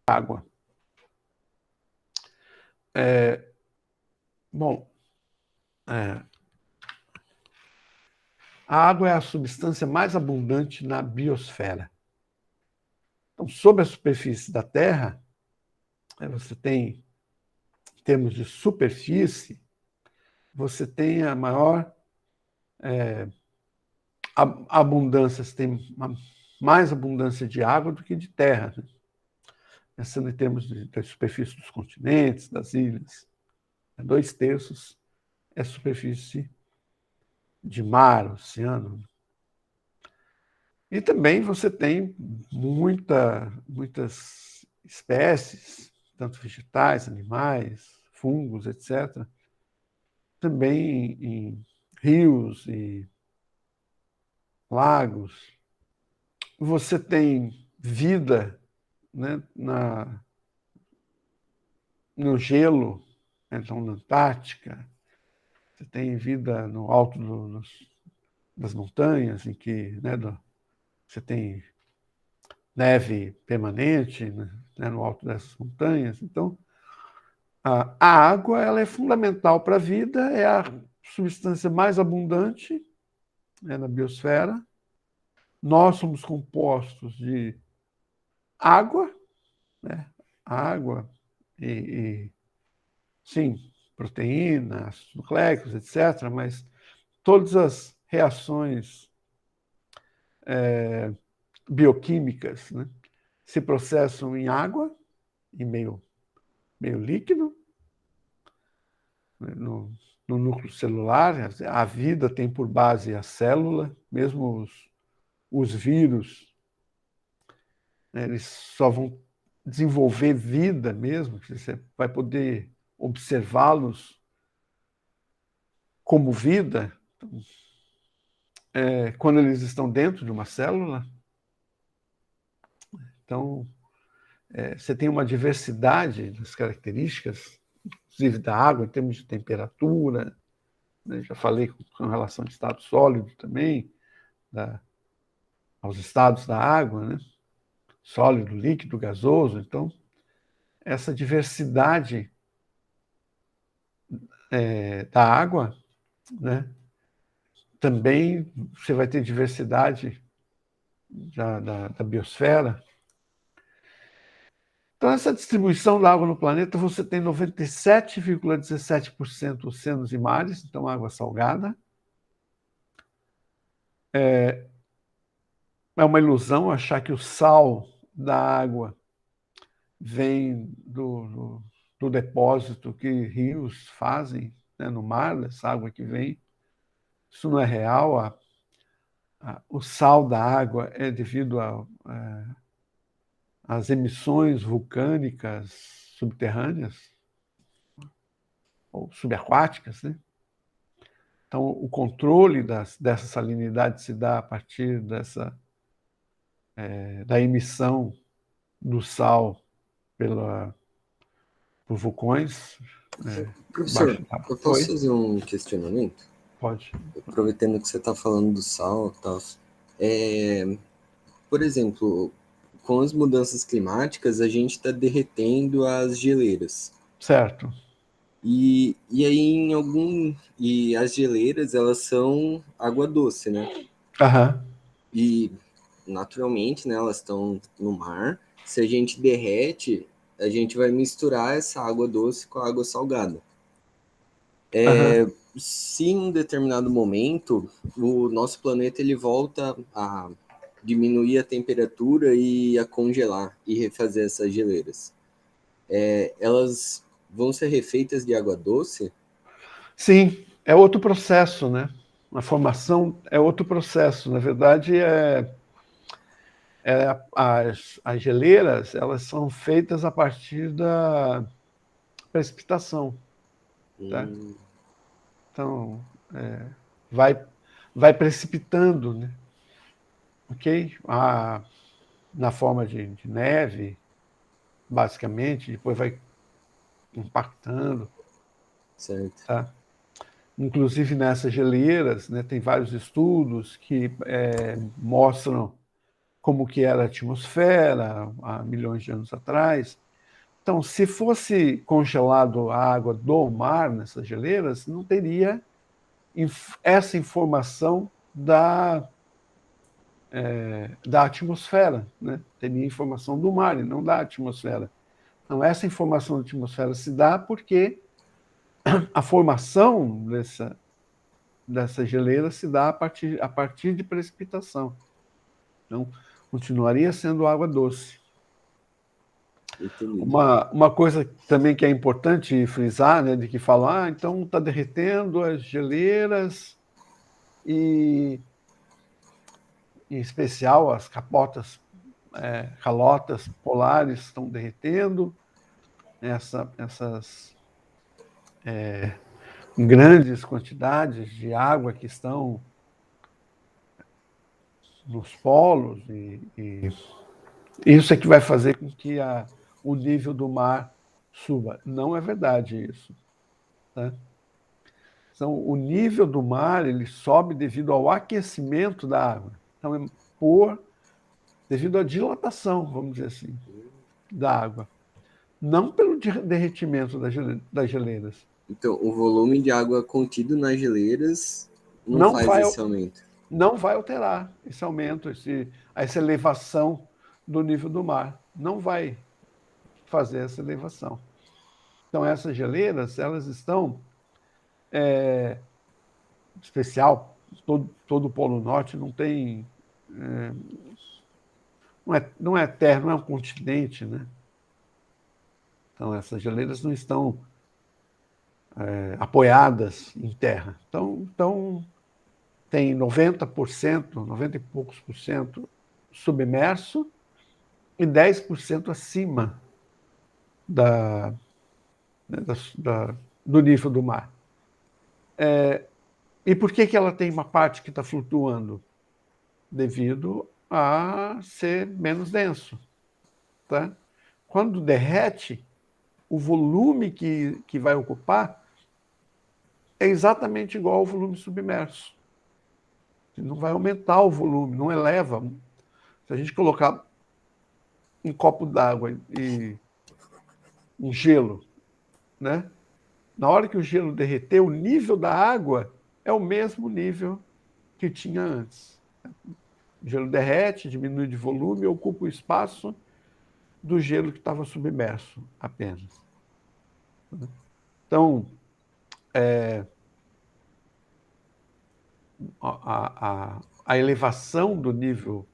água. A água é a substância mais abundante na biosfera. Então, sobre a superfície da Terra, você tem, em termos de superfície, você tem a maior abundância, você tem mais abundância de água do que de terra, né? Pensando em termos da superfície dos continentes, das ilhas. 2/3 é superfície de mar, oceano. E também você tem muitas espécies, tanto vegetais, animais, fungos, etc., também em rios e lagos. Você tem vida, né, no gelo, então na Antártica. Você tem vida no alto das montanhas, em que, né, você tem neve permanente, né, no alto dessas montanhas. Então, a água ela é fundamental para a vida, é a substância mais abundante, né, na biosfera. Nós somos compostos de água, né, água e sim, proteína, ácidos nucleicos, etc., mas todas as reações bioquímicas, né, se processam em água, em meio líquido, né, no núcleo celular. A vida tem por base a célula, mesmo os vírus, né, eles só vão desenvolver vida mesmo, você vai poder observá-los como vida quando eles estão dentro de uma célula. Então, você tem uma diversidade das características, inclusive da água, em termos de temperatura, né? Já falei com relação ao estado sólido também, aos estados da água, né? Sólido, líquido, gasoso. Então, essa diversidade da água, né? Também você vai ter diversidade da biosfera. Então, essa distribuição da água no planeta, você tem 97,17% oceanos e mares, então água salgada. É uma ilusão achar que o sal da água vem do depósito que rios fazem, né, no mar, dessa água que vem. Isso não é real. O sal da água é devido às emissões vulcânicas subterrâneas ou subaquáticas, né? Então, o controle dessa salinidade se dá a partir da emissão do sal por vulcões. Professor, eu posso fazer um questionamento? Pode. Aproveitando que você está falando do sal e tal. Por exemplo, com as mudanças climáticas, a gente está derretendo as geleiras. Certo. E aí e as geleiras, elas são água doce, né? Aham. E naturalmente, né, elas estão no mar. Se a gente derrete, a gente vai misturar essa água doce com a água salgada. Se em um determinado momento o nosso planeta ele volta a diminuir a temperatura e a congelar e refazer essas geleiras, elas vão ser refeitas de água doce? Sim, é outro processo, né? A formação é outro processo. Na verdade, as geleiras elas são feitas a partir da precipitação. Tá? Então, vai precipitando, né? Ok? Na forma de neve, basicamente, depois vai compactando. Certo. Tá? Inclusive nessas geleiras, né, tem vários estudos que mostram como que era a atmosfera há milhões de anos atrás. Então, se fosse congelado a água do mar nessas geleiras, não teria essa informação da atmosfera, né? Teria informação do mar e não da atmosfera. Então, essa informação da atmosfera se dá porque a formação dessa geleira se dá a partir de precipitação. Então, continuaria sendo água doce. Entendi. Uma coisa também que é importante frisar, né, de que falam, então está derretendo as geleiras e, em especial, as calotas polares estão derretendo, essas grandes quantidades de água que estão nos polos, e isso é que vai fazer com que o nível do mar suba. Não é verdade isso. Tá? Então, o nível do mar ele sobe devido ao aquecimento da água. Então, devido à dilatação, vamos dizer assim, da água. Não pelo derretimento das geleiras. Então, o volume de água contido nas geleiras não faz esse aumento. Não vai alterar esse aumento, essa elevação do nível do mar. Não vai fazer essa elevação. Então, essas geleiras, elas estão, especial, todo o Polo Norte não tem, não é terra, não é um continente, né? Então, essas geleiras não estão apoiadas em terra. Então tem 90%, 90 e poucos por cento submerso e 10% acima do nível do mar. E por que ela tem uma parte que está flutuando? Devido a ser menos denso. Tá? Quando derrete, o volume que vai ocupar é exatamente igual ao volume submerso. Não vai aumentar o volume, não eleva. Se a gente colocar um copo d'água e um gelo, né? Na hora que o gelo derreter, o nível da água é o mesmo nível que tinha antes. O gelo derrete, diminui de volume e ocupa o espaço do gelo que estava submerso apenas. Então, a elevação do nível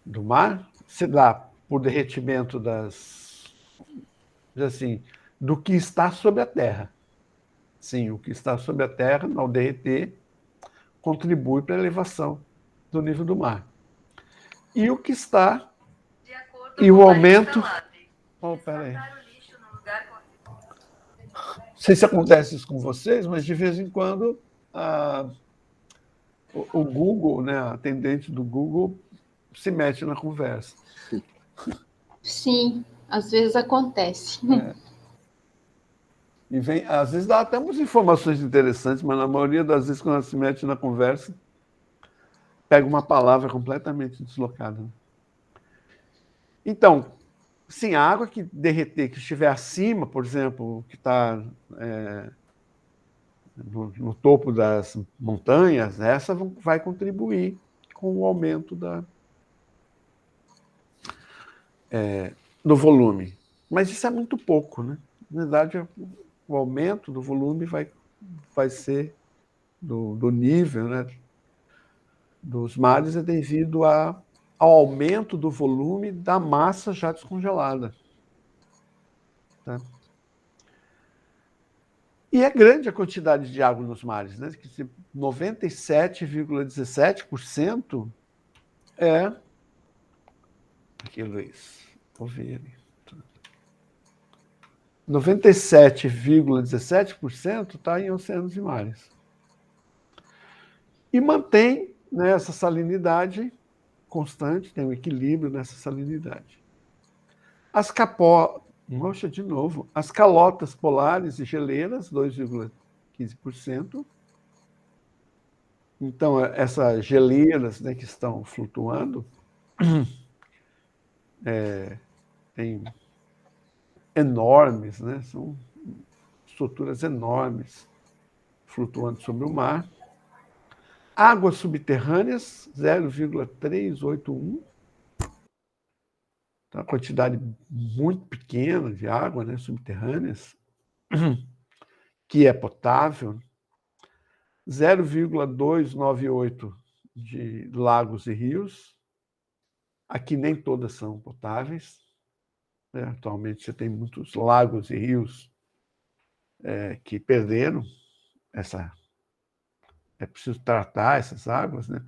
do mar se dá por derretimento do que está sob a terra. Sim, o que está sob a terra, ao derreter, contribui para a elevação do nível do mar. E o que está... E o aumento... peraí. Não sei se acontece isso com vocês, mas de vez em quando o Google, né, a atendente do Google, se mete na conversa. Sim, às vezes acontece. E às vezes dá até umas informações interessantes, mas na maioria das vezes, quando ela se mete na conversa, pega uma palavra completamente deslocada. Então, sim, a água que derreter, que estiver acima, por exemplo, que está no topo das montanhas, essa vai contribuir com o aumento do volume. Mas isso é muito pouco, né? Na verdade, o aumento do volume vai ser do nível, né, dos mares é devido ao aumento do volume da massa já descongelada. Tá? E é grande a quantidade de água nos mares, né? 97,17% é... Aqui, Luiz, vou ver ali. 97,17% está em oceanos e mares. E mantém, né, essa salinidade constante, tem um equilíbrio nessa salinidade. As calotas polares e geleiras, 2,15%. Então, essas geleiras, né, que estão flutuando, tem enormes, né? São estruturas enormes flutuando sobre o mar. Águas subterrâneas, 0,381. Então, uma quantidade muito pequena de água, né, subterrâneas, que é potável. 0,298 de lagos e rios. Aqui nem todas são potáveis. Né? Atualmente você tem muitos lagos e rios que perderam essa. É preciso tratar essas águas, né,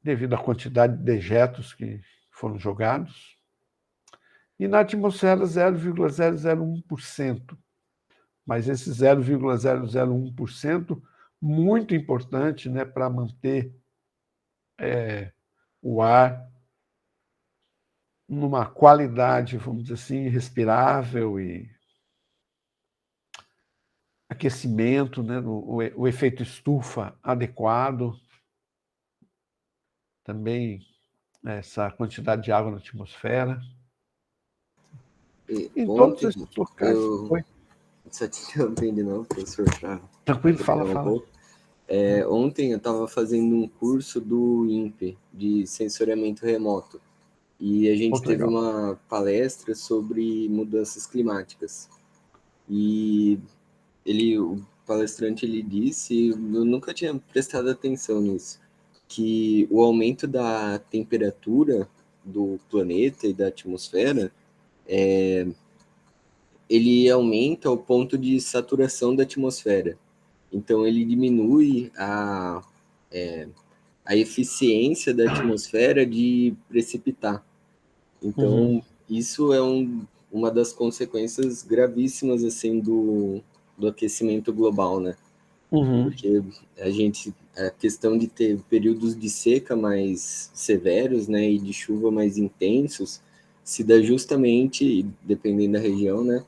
devido à quantidade de dejetos que foram jogados. E na atmosfera, 0,001%. Mas esse 0,001%, muito importante, né, para manter o ar numa qualidade, vamos dizer assim, respirável e aquecimento, né, o efeito estufa adequado. Também essa quantidade de água na atmosfera. Em todos Ontem, esses locais. Oi? só te interrompendo de novo, professor. Tranquilo, fala. Ontem eu estava fazendo um curso do INPE, de sensoriamento remoto, e a gente teve uma palestra sobre mudanças climáticas. E o palestrante disse, eu nunca tinha prestado atenção nisso, que o aumento da temperatura do planeta e da atmosfera ele aumenta o ponto de saturação da atmosfera. Então, ele diminui a eficiência da atmosfera de precipitar. Então, isso é uma das consequências gravíssimas assim do aquecimento global, né? Porque a questão de ter períodos de seca mais severos, né, e de chuva mais intensos, se dá justamente, dependendo da região, né,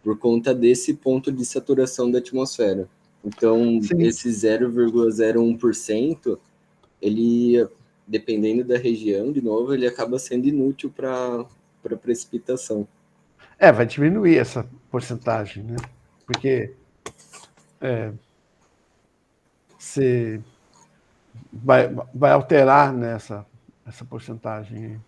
por conta desse ponto de saturação da atmosfera. Então, Sim. esse 0,01%, ele, dependendo da região, de novo, ele acaba sendo inútil para precipitação. Vai diminuir essa porcentagem, né? Porque você vai alterar nessa essa porcentagem.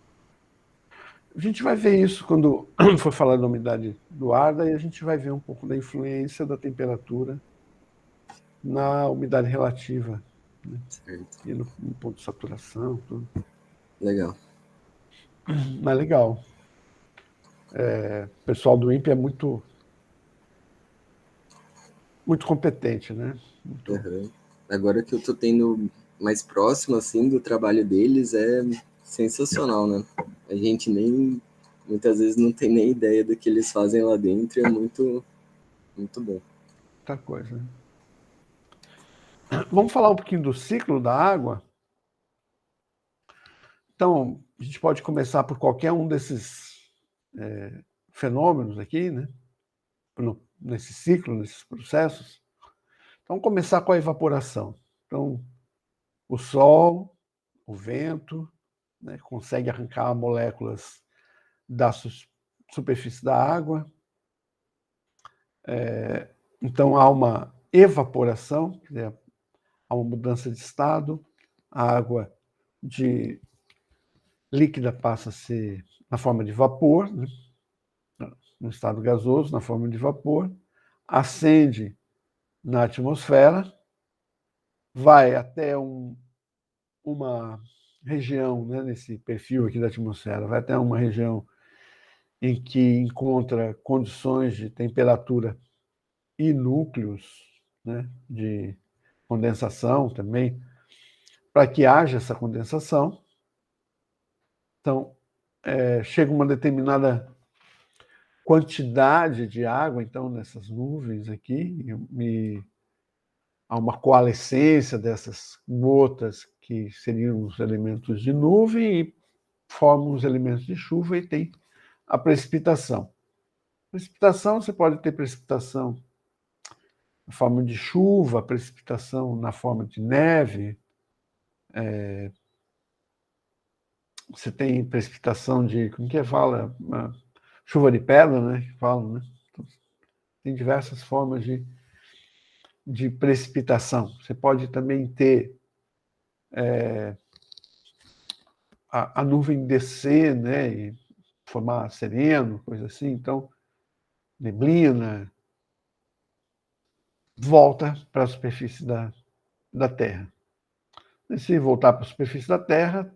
A gente vai ver isso quando for falar da umidade do ar, daí a gente vai ver um pouco da influência da temperatura na umidade relativa, né? E no ponto de saturação, tudo. Legal. Mas legal. O pessoal do INPE é muito competente, né? Agora que eu tô tendo mais próximo, assim, do trabalho deles, é sensacional, né? A gente muitas vezes não tem nem ideia do que eles fazem lá dentro, e é muito, muito bom. Muita coisa, né? Vamos falar um pouquinho do ciclo da água? Então, a gente pode começar por qualquer um desses fenômenos aqui, né? Nesse ciclo, nesses processos. Então, vamos começar com a evaporação. Então, o Sol, o vento, né, consegue arrancar moléculas da superfície da água. Então, há uma evaporação, quer dizer, há uma mudança de estado, a água de líquida passa a ser na forma de vapor, né? No estado gasoso, na forma de vapor, ascende na atmosfera, vai até uma região, né, nesse perfil aqui da atmosfera, vai até uma região em que encontra condições de temperatura e núcleos, né, de condensação também, para que haja essa condensação. Então, chega uma determinada quantidade de água, então, nessas nuvens aqui, e há uma coalescência dessas gotas que seriam os elementos de nuvem e formam os elementos de chuva e tem a precipitação. Precipitação, você pode ter precipitação na forma de chuva, precipitação na forma de neve, você tem precipitação de, como que fala? Chuva de pedra, né? Que falam, né? Tem diversas formas de precipitação. Você pode também ter a nuvem descer, né? E formar sereno, coisa assim. Então, neblina, volta para a superfície da Terra. E se voltar para a superfície da Terra,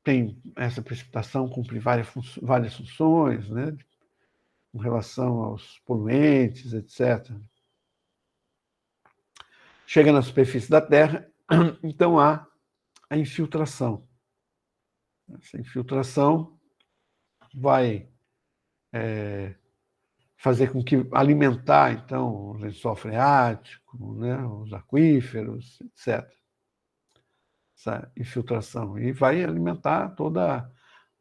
tem essa precipitação, cumpre várias funções, né? Com relação aos poluentes, etc. Chega na superfície da Terra, então há a infiltração. Essa infiltração vai fazer com que alimentar, então, o lençol freático, né, os aquíferos, etc. Essa infiltração. E vai alimentar toda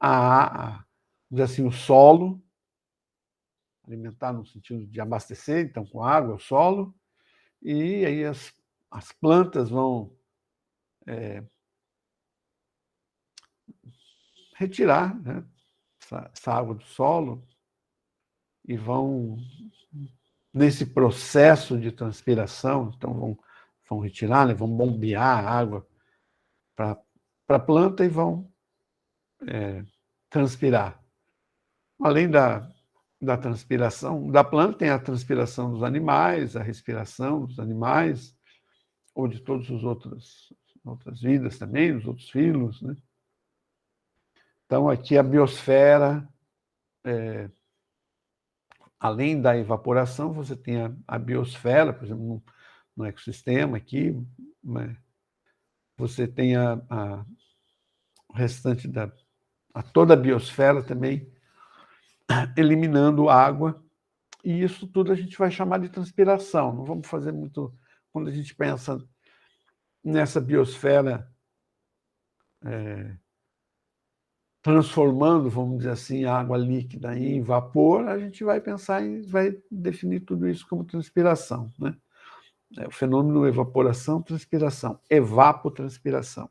vamos dizer assim, o solo, alimentar no sentido de abastecer, então, com água, o solo, e aí as plantas vão retirar, né, essa água do solo e vão, nesse processo de transpiração, então vão retirar, né, vão bombear a água para a planta e vão transpirar. Além da transpiração da planta, tem a transpiração dos animais, a respiração dos animais, ou de todas as outras vidas também, dos outros filos, né? Então, aqui a biosfera, além da evaporação, você tem a biosfera, por exemplo, no ecossistema aqui, né? Você tem o restante toda a biosfera também eliminando água, e isso tudo a gente vai chamar de transpiração. Não vamos fazer muito... Quando a gente pensa nessa biosfera transformando, vamos dizer assim, a água líquida em vapor, a gente vai pensar vai definir tudo isso como transpiração, né? O fenômeno evaporação, transpiração, evapotranspiração.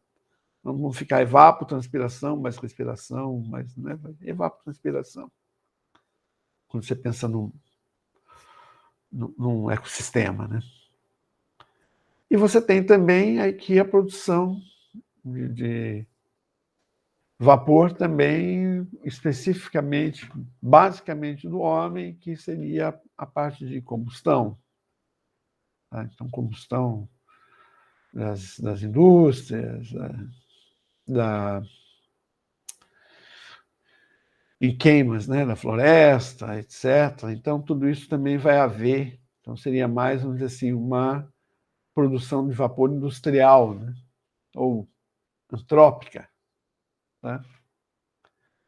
Não vamos ficar evapotranspiração, mais respiração, mais, né? Evapotranspiração. Quando você pensa num ecossistema, né? E você tem também aqui a produção de vapor também, especificamente, basicamente do homem, que seria a parte de combustão. Tá? Então, combustão das indústrias, e queimas, né, da floresta, etc. Então, tudo isso também vai haver. Então, seria mais, vamos dizer assim, uma produção de vapor industrial, né? Ou antrópica, tá?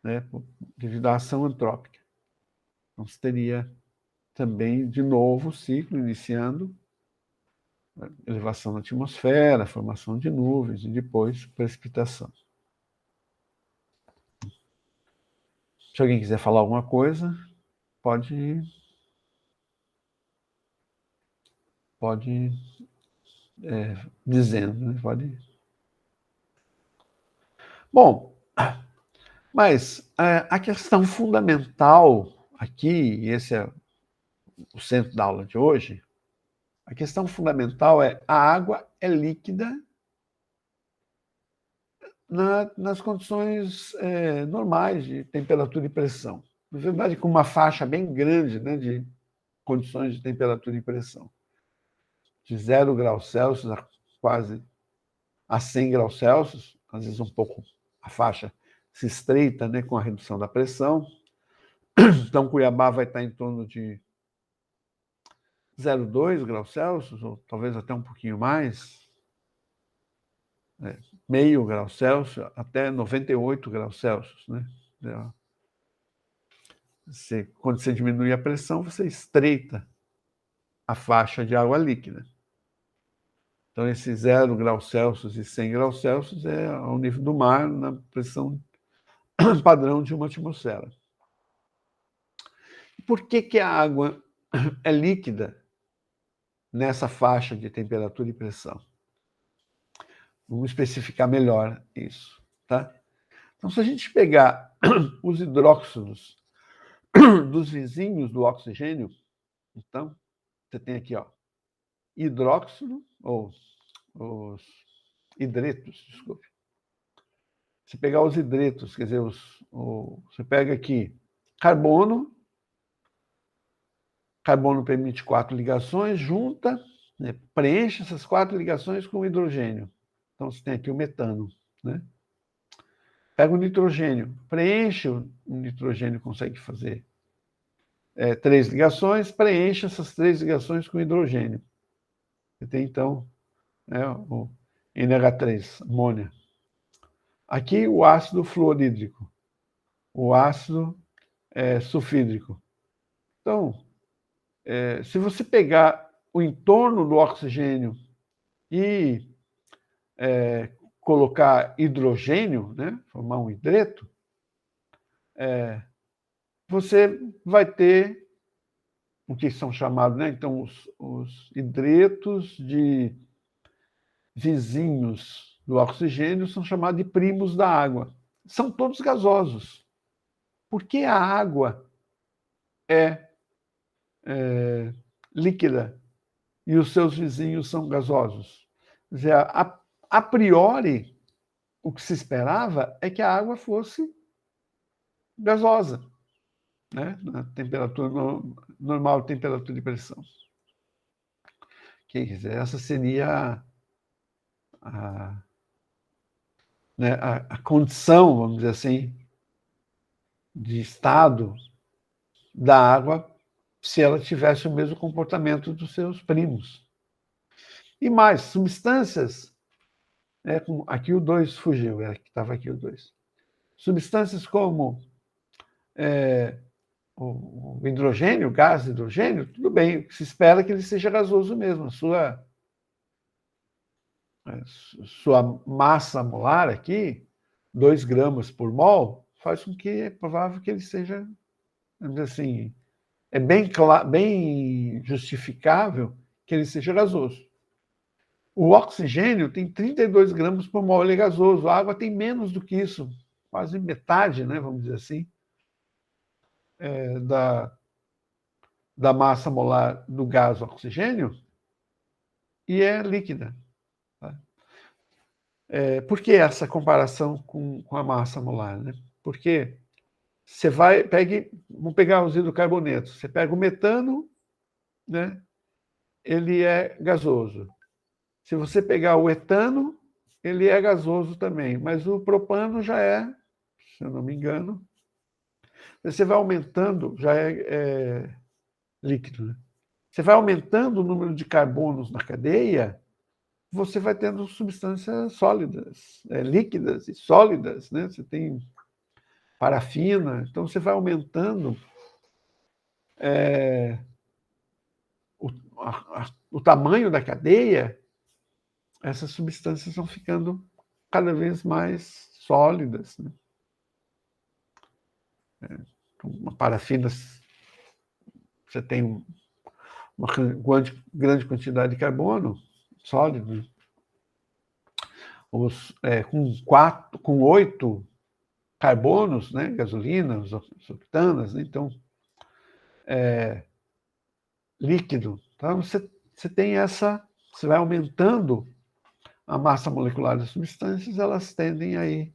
Né? Devido à ação antrópica. Então, você teria também, de novo, o ciclo iniciando, elevação da atmosfera, formação de nuvens e depois precipitação. Se alguém quiser falar alguma coisa, pode ir dizendo, né? Pode. Bom, mas a questão fundamental aqui, e esse é o centro da aula de hoje, a questão fundamental é: a água é líquida nas condições normais de temperatura e pressão. Na verdade, com uma faixa bem grande, né, de condições de temperatura e pressão. De 0 graus Celsius a quase a 100 graus Celsius, às vezes um pouco a faixa se estreita, né, com a redução da pressão. Então, Cuiabá vai estar em torno de 0,2 graus Celsius, ou talvez até um pouquinho mais, meio grau Celsius, até 98 graus Celsius, né? Quando você diminui a pressão, você estreita a faixa de água líquida. Então, esse 0 graus Celsius e 100 graus Celsius é ao nível do mar, na pressão padrão de uma atmosfera. Por que a água é líquida nessa faixa de temperatura e pressão. Vamos especificar melhor isso, tá? Então, se a gente pegar os hidróxidos dos vizinhos do oxigênio, então, você tem aqui, ó, hidróxido, ou os hidretos, desculpe. Se pegar os hidretos, quer dizer, você pega aqui carbono permite 4 ligações, junta, né, preenche essas 4 ligações com hidrogênio. Então, você tem aqui o metano, né? Pega o nitrogênio, preenche o nitrogênio, consegue fazer 3 ligações, preenche essas 3 ligações com hidrogênio. Você tem, então, né, o NH3, amônia. Aqui o ácido fluorídrico, o ácido sulfídrico. Então, se você pegar o entorno do oxigênio e colocar hidrogênio, né, formar um hidreto, você vai ter o que são chamados, né, então, os hidretos de vizinhos do oxigênio são chamados de primos da água. São todos gasosos. Por que a água é líquida e os seus vizinhos são gasosos? Quer dizer, a priori, o que se esperava é que a água fosse gasosa, né? Na temperatura normal, temperatura de pressão. Quer dizer, essa seria a condição, vamos dizer assim, de estado da água se ela tivesse o mesmo comportamento dos seus primos. E mais, substâncias, aqui o 2 fugiu, estava aqui o 2. Substâncias como o hidrogênio, o gás hidrogênio, tudo bem, o que se espera é que ele seja gasoso mesmo. Sua massa molar aqui, 2 gramas por mol, faz com que é provável que ele seja, vamos dizer assim, é bem justificável que ele seja gasoso. O oxigênio tem 32 gramas por mol, ele é gasoso. A água tem menos do que isso, quase metade, né, vamos dizer assim, da massa molar do gás oxigênio, e é líquida. Tá? Por que essa comparação com a massa molar? Né? Porque você vamos pegar os hidrocarbonetos, você pega o metano, né, ele é gasoso. Se você pegar o etano, ele é gasoso também, mas o propano já é, se eu não me engano, você vai aumentando, já é líquido, né? Você vai aumentando o número de carbonos na cadeia, você vai tendo substâncias sólidas, líquidas e sólidas, né? Você tem parafina, então você vai aumentando o tamanho da cadeia, essas substâncias vão ficando cada vez mais sólidas, né? Uma parafina, você tem uma grande quantidade de carbono sólido, com 8 carbonos, né, gasolina, octanas, né, então, líquido. Então, você tem você vai aumentando a massa molecular das substâncias, elas tendem aí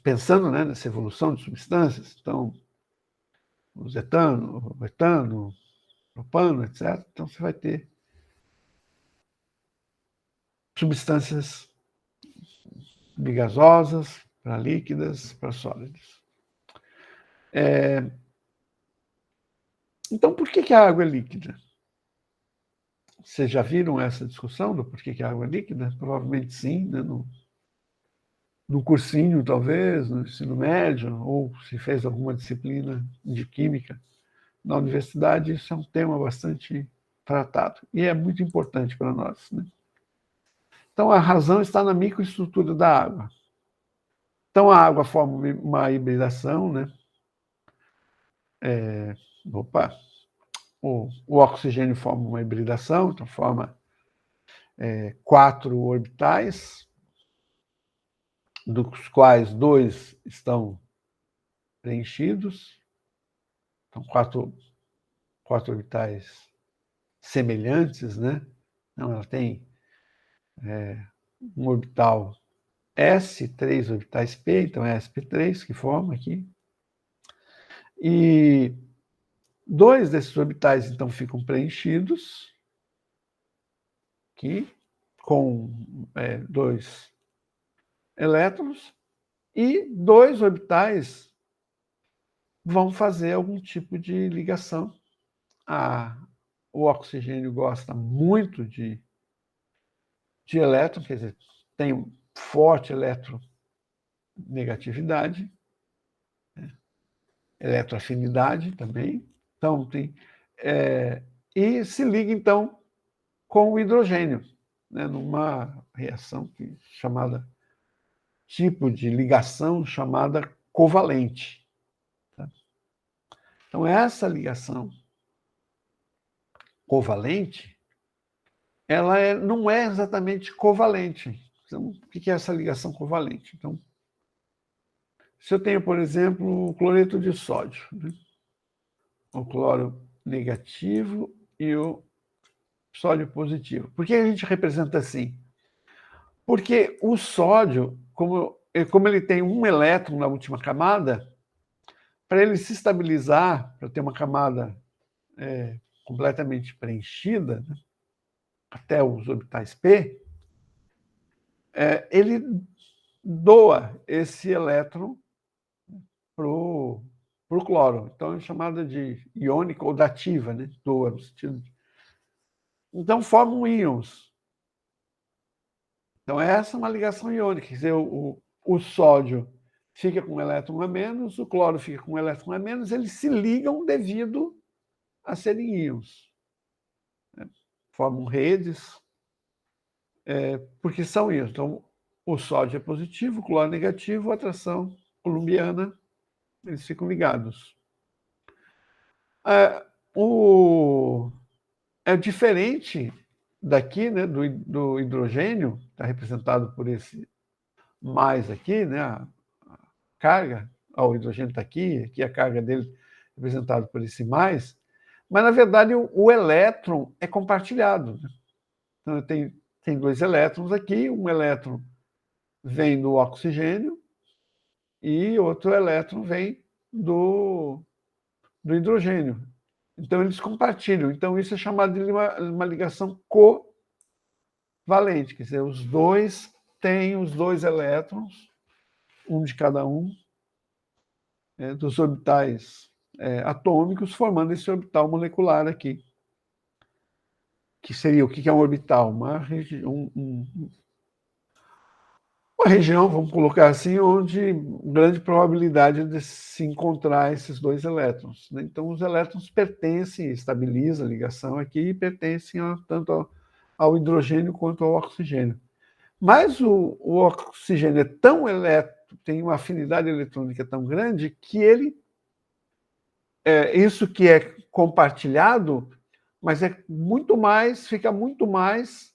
pensando, né, nessa evolução de substâncias, então, o etano, o propano, etc. Então, você vai ter substâncias de gasosas para líquidas, para sólidas. Então, por que a água é líquida? Vocês já viram essa discussão do porquê que a água é líquida? Provavelmente sim, né? No cursinho, talvez, no ensino médio, ou se fez alguma disciplina de química na universidade, isso é um tema bastante tratado e é muito importante para nós, né? Então, a razão está na microestrutura da água. Então, a água forma uma hibridação, né? o oxigênio forma uma hibridação, então forma 4 orbitais, dos quais 2 estão preenchidos, então 4 orbitais semelhantes, né? Então, ela tem um orbital S, 3 orbitais P, então é sp3 que forma aqui. E 2 desses orbitais, então, ficam preenchidos aqui, com 2 elétrons, e 2 orbitais vão fazer algum tipo de ligação. O oxigênio gosta muito de elétron, quer dizer, tem forte eletronegatividade, eletroafinidade também. Então, e se liga, então, com o hidrogênio, né, numa reação chamada, tipo de ligação chamada covalente. Tá? Então, essa ligação covalente, ela não é exatamente covalente. Então, o que é essa ligação covalente? Então, se eu tenho, por exemplo, o cloreto de sódio, né? O cloro negativo e o sódio positivo. Por que a gente representa assim? Porque o sódio, como ele tem um elétron na última camada, para ele se estabilizar, para ter uma camada completamente preenchida, né, até os orbitais P, ele doa esse elétron para o cloro. Então é chamada de iônica ou dativa, né? Doa no sentido de... Então formam íons. Então essa é uma ligação iônica, quer dizer, o sódio fica com um elétron a menos, o cloro fica com um elétron a menos, eles se ligam devido a serem íons. Né? Formam redes, porque são íons. Então, o sódio é positivo, o cloro é negativo, a atração coulombiana, eles ficam ligados. É diferente daqui, né, do hidrogênio, está representado por esse mais aqui, né, a carga, o hidrogênio está aqui a carga dele representada por esse mais, mas, na verdade, o elétron é compartilhado. Né? Então, tem 2 elétrons aqui, um elétron vem do oxigênio e outro elétron vem do hidrogênio. Então, eles compartilham. Então, isso é chamado de uma ligação covalente, quer dizer, os dois têm os 2 elétrons, um de cada um, dos orbitais atômicos, formando esse orbital molecular aqui. Que seria, o que é um orbital? Uma região, vamos colocar assim, onde grande probabilidade de se encontrar esses 2 elétrons. Né? Então, os elétrons pertencem, estabiliza a ligação aqui, e pertencem tanto ao hidrogênio quanto ao oxigênio. Mas o oxigênio é tão tem uma afinidade eletrônica tão grande que ele, isso que é compartilhado, mas fica muito mais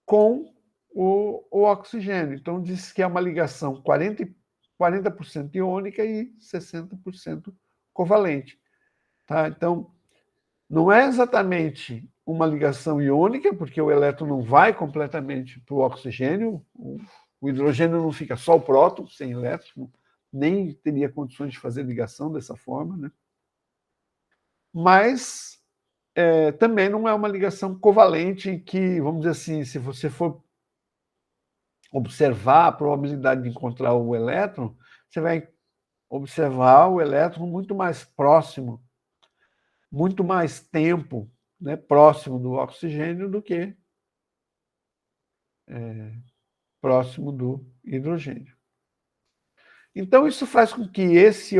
com o oxigênio. Então, diz que é uma ligação 40% iônica e 60% covalente. Tá? Então, não é exatamente uma ligação iônica, porque o elétron não vai completamente para o oxigênio, o hidrogênio não fica só o próton, sem elétron, nem teria condições de fazer ligação dessa forma, né? Mas também não é uma ligação covalente em que, vamos dizer assim, se você for observar a probabilidade de encontrar o elétron, você vai observar o elétron muito mais próximo, muito mais tempo, né, próximo do oxigênio do que próximo do hidrogênio. Então, isso faz com que esse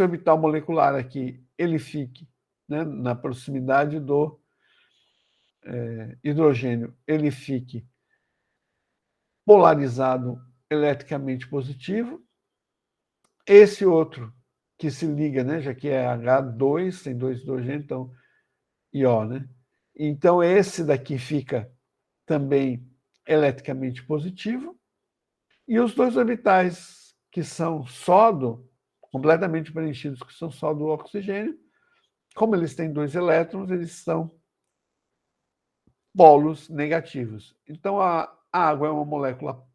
orbital molecular aqui, ele fique, né, na proximidade do hidrogênio, ele fique polarizado eletricamente positivo. Esse outro que se liga, né? Já que é H2, tem 2 hidrogênios, então IO, né? Então, esse daqui fica também eletricamente positivo, e os 2 orbitais que são só completamente preenchidos, que são só do oxigênio, como eles têm 2 elétrons, eles são polos negativos. Então, a água é uma molécula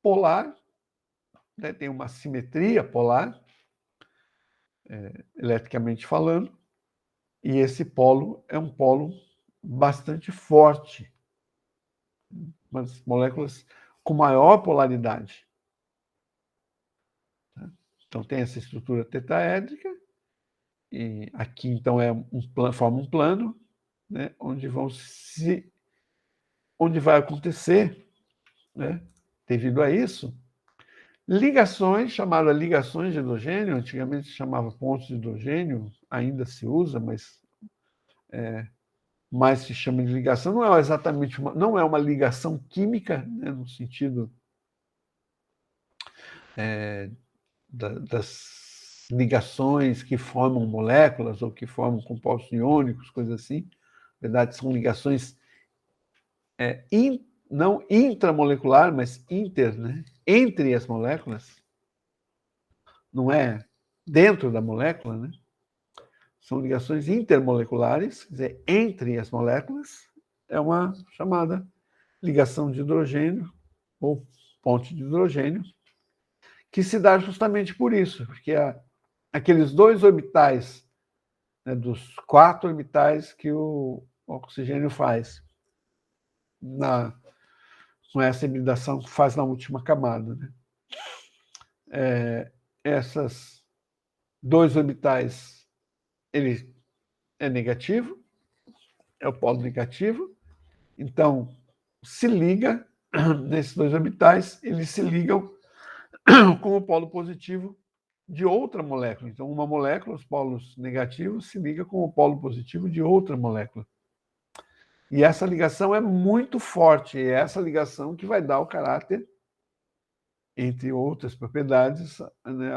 polar, né? Tem uma simetria polar, eletricamente falando, e esse polo é um polo bastante forte, umas moléculas com maior polaridade. Então, tem essa estrutura tetraédrica, e aqui, então, forma um plano, né, onde vai acontecer, né, devido a isso, ligações, chamadas ligações de hidrogênio, antigamente se chamava pontos de hidrogênio, ainda se usa, mas mais se chama de ligação. Não é exatamente não é uma ligação química, né, no sentido das ligações que formam moléculas ou que formam compostos iônicos, coisas assim. Na verdade, são ligações não intramolecular, mas né? Entre as moléculas. Não é dentro da molécula, né? São ligações intermoleculares, quer dizer, entre as moléculas. É uma chamada ligação de hidrogênio ou ponte de hidrogênio, que se dá justamente por isso, porque aqueles 2 orbitais, né, dos 4 orbitais que o oxigênio faz com essa hibridação que faz na última camada, né? Essas 2 orbitais, ele é negativo, é o polo negativo, então se liga nesses 2 orbitais, eles se ligam com o polo positivo de outra molécula. Então, uma molécula, os polos negativos, se liga com o polo positivo de outra molécula. E essa ligação é muito forte, e é essa ligação que vai dar o caráter, entre outras propriedades, né,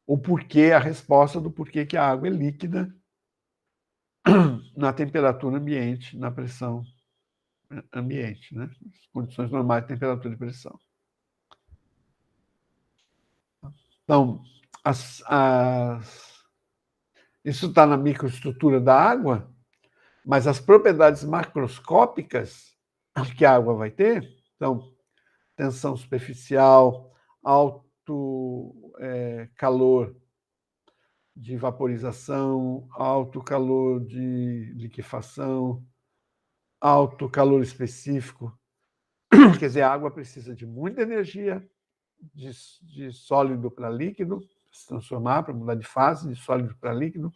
o porquê, a resposta do porquê que a água é líquida na temperatura ambiente, na pressão ambiente, né? As condições normais de temperatura e pressão. Então, isso está na microestrutura da água, mas as propriedades macroscópicas que a água vai ter, então, tensão superficial, alto calor de vaporização, alto calor de liquefação, alto calor específico. Quer dizer, a água precisa de muita energia de sólido para líquido, se transformar, para mudar de fase, de sólido para líquido.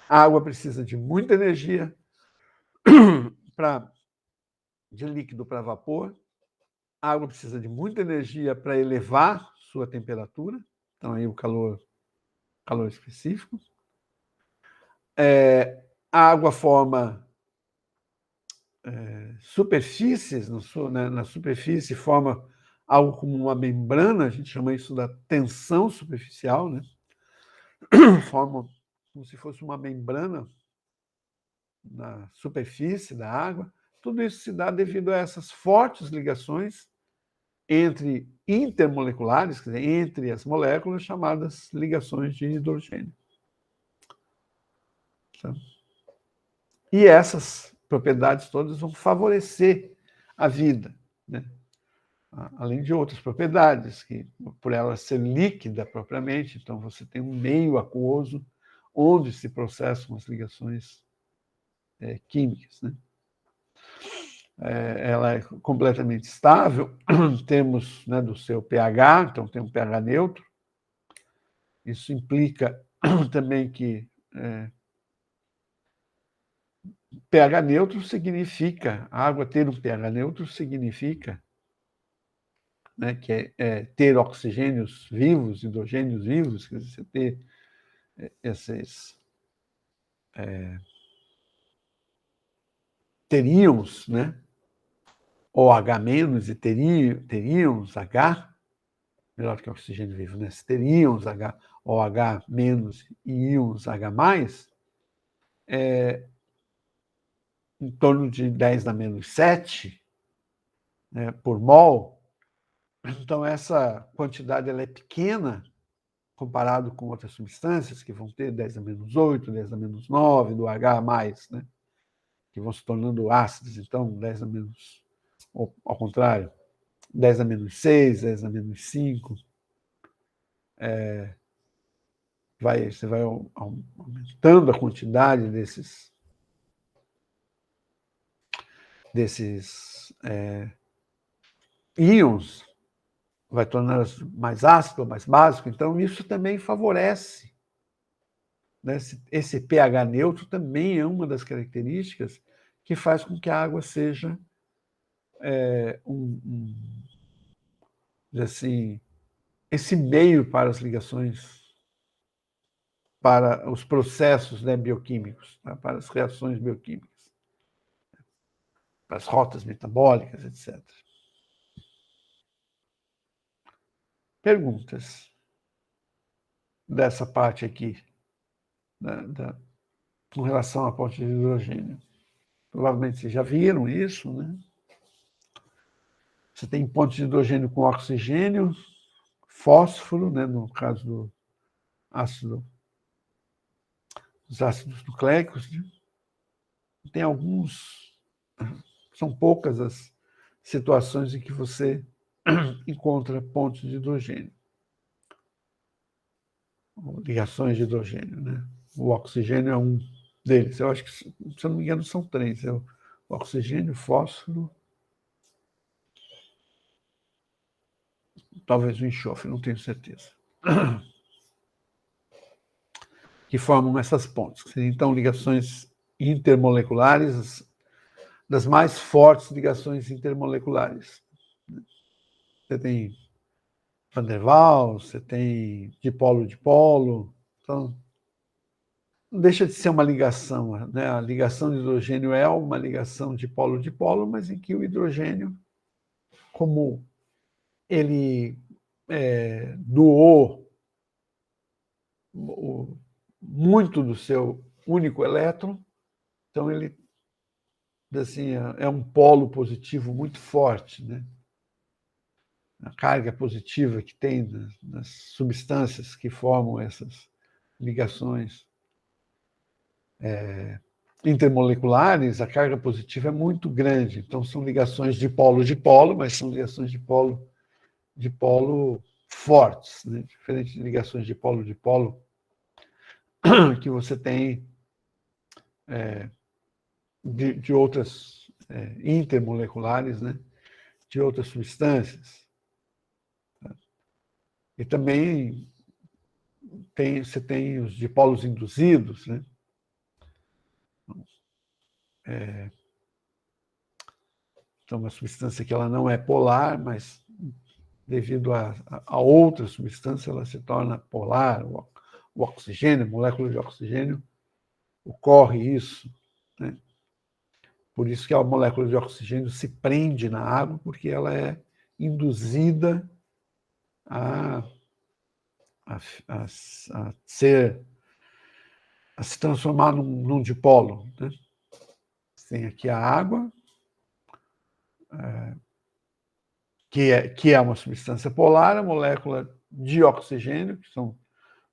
A água precisa de muita energia de líquido para vapor. A água precisa de muita energia para elevar sua temperatura, então aí o calor específico. A água forma superfícies, na superfície forma algo como uma membrana, a gente chama isso da tensão superficial, né? Forma como se fosse uma membrana na superfície da água. Tudo isso se dá devido a essas fortes ligações entre intermoleculares, quer dizer, entre as moléculas, chamadas ligações de hidrogênio. E essas propriedades todas vão favorecer a vida, né? Além de outras propriedades, que por ela ser líquida propriamente, então você tem um meio aquoso onde se processam as ligações químicas, né? Ela é completamente estável, temos, né, do seu pH, então tem um pH neutro. Isso implica também que pH neutro significa, a água ter um pH neutro significa, né, que ter oxigênios vivos, hidrogênios vivos, quer dizer, você ter esses teríons, né, OH- e teríons H, melhor que oxigênio vivo, né, teríons H, OH- e íons H+, em torno de 10⁻⁷, né, por mol. Então, essa quantidade ela é pequena comparado com outras substâncias que vão ter 10⁻⁸, 10⁻⁹ do H+, né, que vão se tornando ácidos. Então, 10⁻, ou ao contrário, 10⁻⁶, 10⁻⁵. Você vai aumentando a quantidade desses íons, vai tornando mais ácido, mais básico. Então, isso também favorece, né? Esse pH neutro também é uma das características que faz com que a água seja assim, esse meio para as ligações, para os processos, né, bioquímicos, tá? Para as reações bioquímicas, para as rotas metabólicas, etc. Perguntas dessa parte aqui, com relação à ponte de hidrogênio. Provavelmente vocês já viram isso, né? Você tem ponte de hidrogênio com oxigênio, fósforo, né, no caso do dos ácidos nucleicos. Né? Tem são poucas as situações em que você encontra pontes de hidrogênio, ligações de hidrogênio, né? O oxigênio é um deles. Eu acho que, se eu não me engano, são 3. É o oxigênio, fósforo, talvez o enxofre, não tenho certeza. Que formam essas pontes. Então, ligações intermoleculares, das mais fortes ligações intermoleculares. Você tem Van der Waals, você tem dipolo-dipolo. Então, não deixa de ser uma ligação, né? A ligação de hidrogênio é uma ligação dipolo-dipolo, mas em que o hidrogênio, como ele doou muito do seu único elétron, então ele assim, é um polo positivo muito forte, né? A carga positiva que tem nas substâncias que formam essas ligações intermoleculares, a carga positiva é muito grande. Então, são ligações de polo, mas são ligações de polo fortes, né? Diferente de ligações de polo, que você tem de outras intermoleculares, né? De outras substâncias. E também você tem os dipolos induzidos, né? Então, uma substância que ela não é polar, mas devido a outra substância, ela se torna polar. O oxigênio, a molécula de oxigênio, ocorre isso, né? Por isso que a molécula de oxigênio se prende na água, porque ela é induzida a se transformar num dipolo, né? Tem aqui a água, que é uma substância polar, a molécula de oxigênio, que são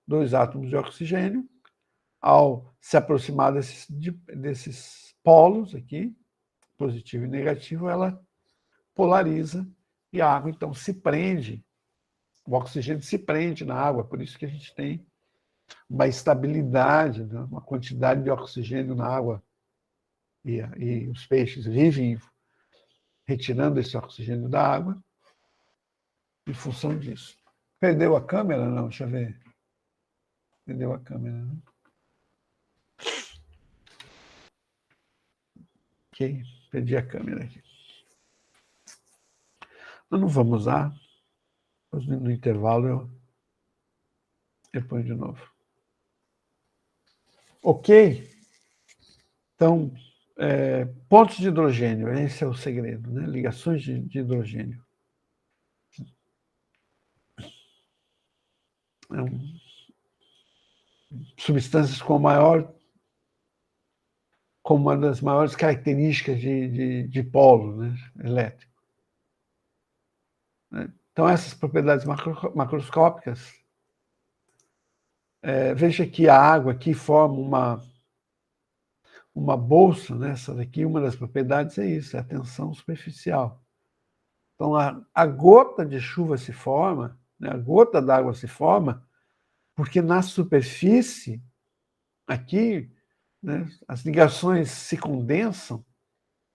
2 átomos de oxigênio, ao se aproximar desses polos aqui, positivo e negativo, ela polariza e a água, então, se prende, o oxigênio se prende na água, por isso que a gente tem uma estabilidade, né? Uma quantidade de oxigênio na água, e os peixes vivem retirando esse oxigênio da água em função disso. Perdeu a câmera? Não, deixa eu ver. Perdeu a câmera, né? Ok, perdi a câmera aqui. Nós não vamos usar. No intervalo eu ponho de novo. Ok? Então, pontos de hidrogênio, esse é o segredo, né? Ligações de hidrogênio. substâncias com uma das maiores características de polo, né, elétrico. Então, essas propriedades macroscópicas, veja que a água aqui forma uma bolsa, né? Essa daqui, uma das propriedades é isso, é a tensão superficial. Então, a gota de chuva se forma, né, a gota d'água se forma, porque na superfície, aqui, né, as ligações se condensam,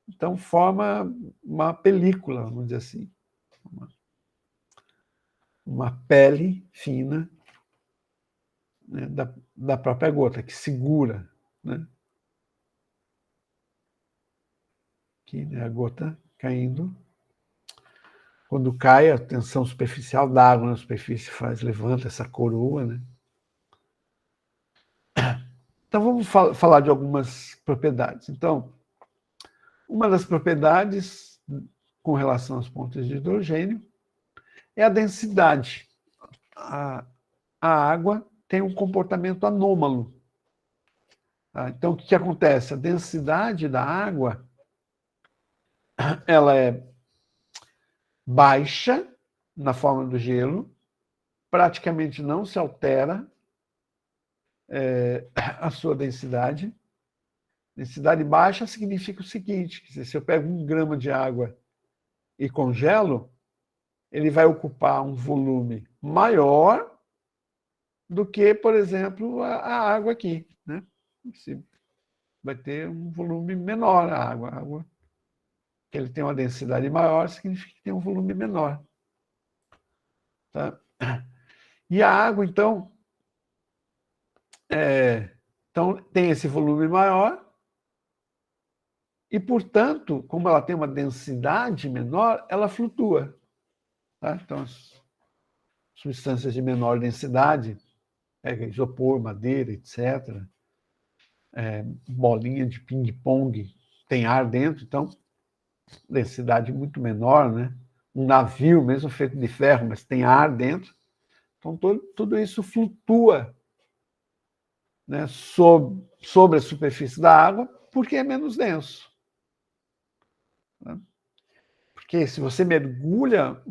então forma uma película, vamos dizer assim, uma pele fina, né, da própria gota, que segura, né? Aqui, né, a gota caindo. Quando cai, a tensão superficial da água na superfície levanta essa coroa, né? Então, vamos falar de algumas propriedades. Então, uma das propriedades com relação aos pontos de hidrogênio é a densidade. A água tem um comportamento anômalo. Tá? Então, o que acontece? A densidade da água ela é baixa na forma do gelo, praticamente não se altera a sua densidade. Densidade baixa significa o seguinte, que se eu pego 1 grama de água e congelo, ele vai ocupar um volume maior do que, por exemplo, a água aqui, né? Vai ter um volume menor a água. A água, que ele tem uma densidade maior, significa que tem um volume menor. Tá? E a água, então, tem esse volume maior e, portanto, como ela tem uma densidade menor, ela flutua. Tá? Então, as substâncias de menor densidade, isopor, madeira, etc., bolinha de ping-pong, tem ar dentro, então, densidade muito menor, né? Um navio, mesmo feito de ferro, mas tem ar dentro. Então, tudo isso flutua, né, sobre a superfície da água, porque é menos denso. Né? Porque se você mergulha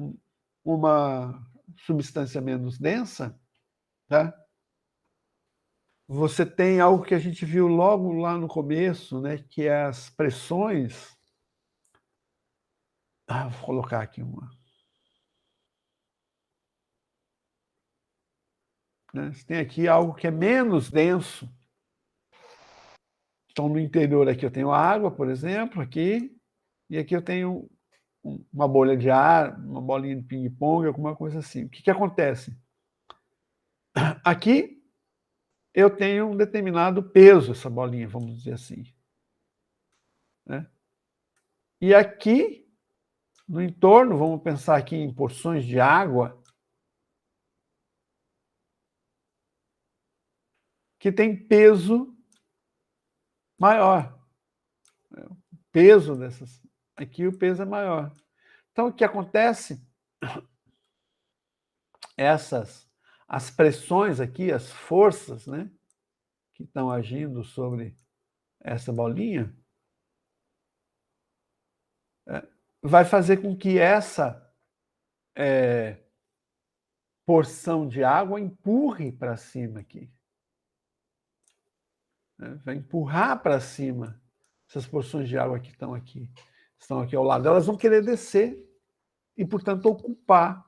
uma substância menos densa, tá? Você tem algo que a gente viu logo lá no começo, né, que é as pressões. Vou colocar aqui uma. Né? Você tem aqui algo que é menos denso. Então, no interior aqui eu tenho água, por exemplo, aqui, e aqui eu tenho uma bolha de ar, uma bolinha de ping-pong, alguma coisa assim. O que acontece? Aqui eu tenho um determinado peso, essa bolinha, vamos dizer assim. Né? E aqui, no entorno, vamos pensar aqui em porções de água, que tem peso maior. O peso dessas. Aqui o peso é maior. Então, o que acontece? As pressões aqui, as forças, né, que estão agindo sobre essa bolinha, vai fazer com que essa porção de água empurre para cima aqui. Vai empurrar para cima essas porções de água que estão aqui ao lado. Elas vão querer descer e, portanto, ocupar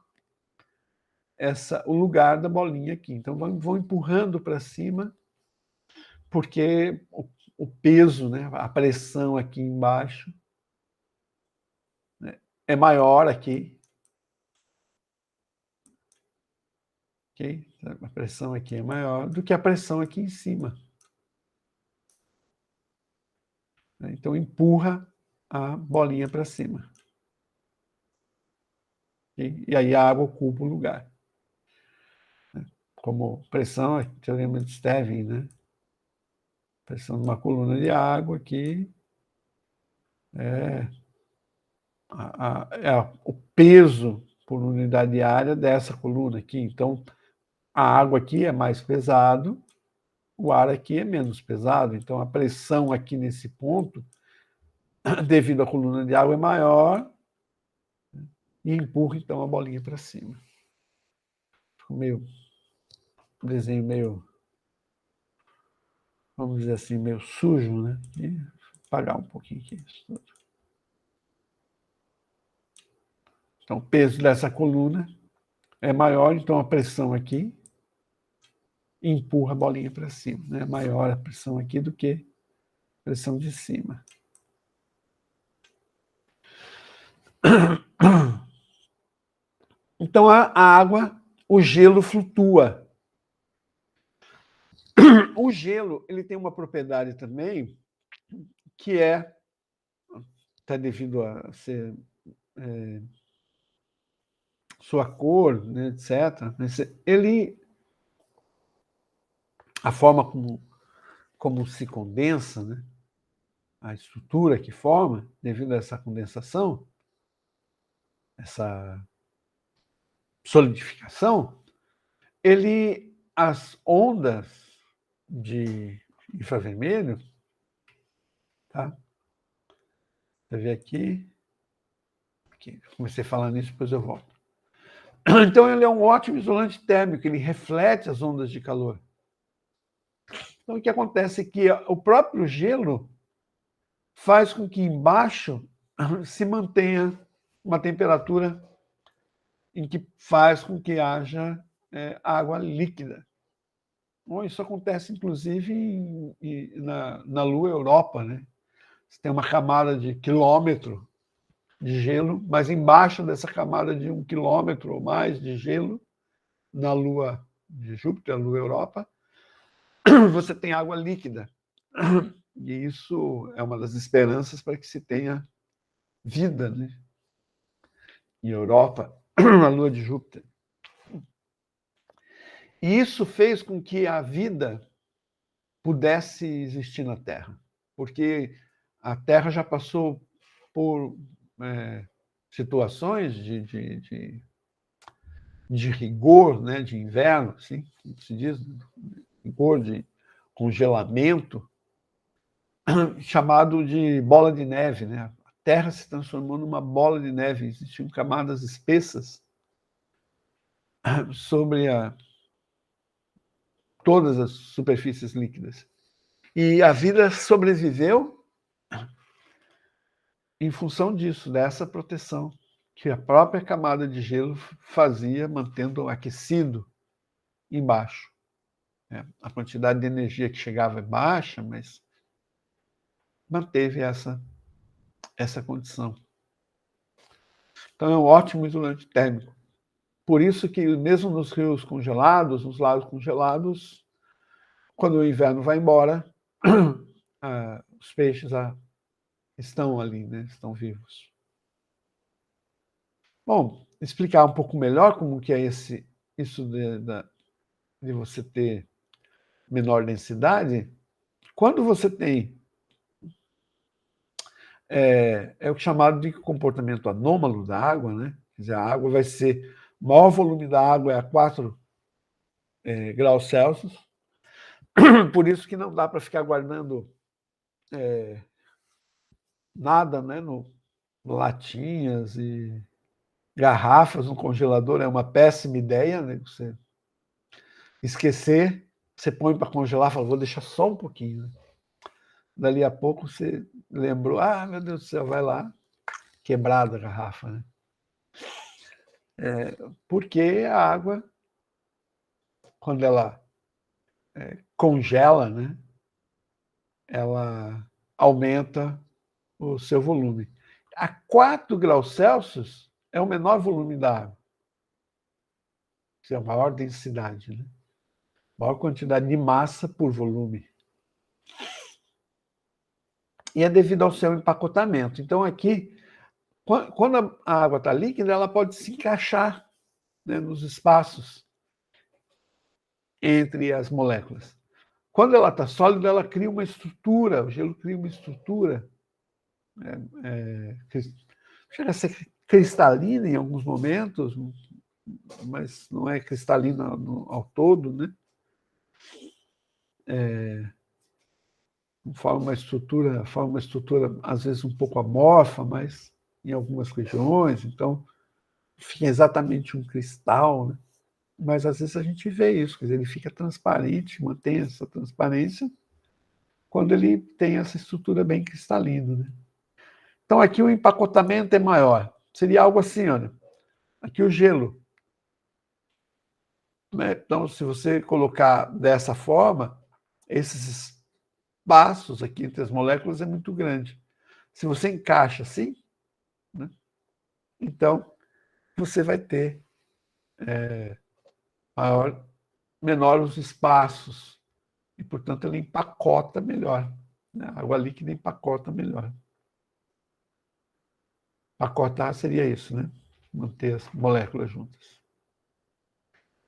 o lugar da bolinha aqui. Então, vão empurrando para cima, porque o peso, né, a pressão aqui embaixo, né, é maior aqui. Okay? A pressão aqui é maior do que a pressão aqui em cima. Então, empurra a bolinha para cima. E aí a água ocupa o lugar. Como pressão, teorema de Stevin, né? Pressão de uma coluna de água aqui o peso por unidade de área dessa coluna aqui. Então, a água aqui é mais pesado o ar aqui é menos pesado, então a pressão aqui nesse ponto, devido à coluna de água, é maior e empurra, então, a bolinha para cima. Ficou meio... um desenho meio, vamos dizer assim, meio sujo, né? E apagar um pouquinho aqui isso tudo. Então, o peso dessa coluna é maior, então a pressão aqui empurra a bolinha para cima, né? É maior a pressão aqui do que a pressão de cima. Então, a água, o gelo flutua. O gelo, ele tem uma propriedade também que é, até devido a ser sua cor, né, etc., ele, a forma como se condensa, né, a estrutura que forma, devido a essa condensação, essa solidificação, as ondas de infravermelho, tá? Você vê aqui, comecei a falar nisso, depois eu volto. Então, ele é um ótimo isolante térmico, ele reflete as ondas de calor. Então, o que acontece é que o próprio gelo faz com que embaixo se mantenha uma temperatura em que faz com que haja água líquida. Bom, isso acontece, inclusive, na Lua Europa, né? Você tem uma camada de quilômetro de gelo, mas embaixo dessa camada de 1 quilômetro ou mais de gelo, na Lua de Júpiter, a Lua Europa, você tem água líquida. E isso é uma das esperanças para que se tenha vida, né? Em Europa, na Lua de Júpiter. E isso fez com que a vida pudesse existir na Terra, porque a Terra já passou por situações de rigor, né, de inverno, assim, como se diz, rigor de congelamento, chamado de bola de neve, né? A Terra se transformou numa bola de neve, existiam camadas espessas sobre todas as superfícies líquidas. E a vida sobreviveu em função disso, dessa proteção que a própria camada de gelo fazia, mantendo aquecido embaixo. A quantidade de energia que chegava é baixa, mas manteve essa condição. Então, é um ótimo isolante térmico. Por isso que, mesmo nos rios congelados, nos lagos congelados, quando o inverno vai embora, os peixes estão ali, né? Estão vivos. Bom, explicar um pouco melhor como que é isso de você ter menor densidade. Quando você tem o chamado de comportamento anômalo da água, né? Quer dizer, a água vai ser... O maior volume da água é a 4 graus Celsius. Por isso que não dá para ficar guardando nada, né, no latinhas e garrafas no congelador. É uma péssima ideia, né? Você esquecer, você põe para congelar, fala, vou deixar só um pouquinho. Né? Dali a pouco você lembrou, meu Deus do céu, vai lá, quebrada a garrafa. Né? Porque a água, quando ela congela, né, ela aumenta o seu volume. A 4 graus Celsius é o menor volume da água. É a maior densidade, né? Maior quantidade de massa por volume. E é devido ao seu empacotamento. Então, aqui, quando a água está líquida, ela pode se encaixar, né, nos espaços entre as moléculas. Quando ela está sólida, ela cria uma estrutura, o gelo cria uma estrutura. Chega a ser cristalina em alguns momentos, mas não é cristalina ao todo, né? forma uma estrutura às vezes um pouco amorfa, mas em algumas regiões, então fica exatamente um cristal, né? Mas às vezes a gente vê isso, quer dizer, ele fica transparente, mantém essa transparência quando ele tem essa estrutura bem cristalina, né? Então aqui o empacotamento é maior, seria algo assim, olha, aqui o gelo, né? Então se você colocar dessa forma, esses espaços aqui entre as moléculas é muito grande. Se você encaixa assim, né? Então você vai ter menor os espaços e, portanto, ele empacota melhor, né? A água líquida empacota melhor. Pacotar seria isso, né? Manter as moléculas juntas.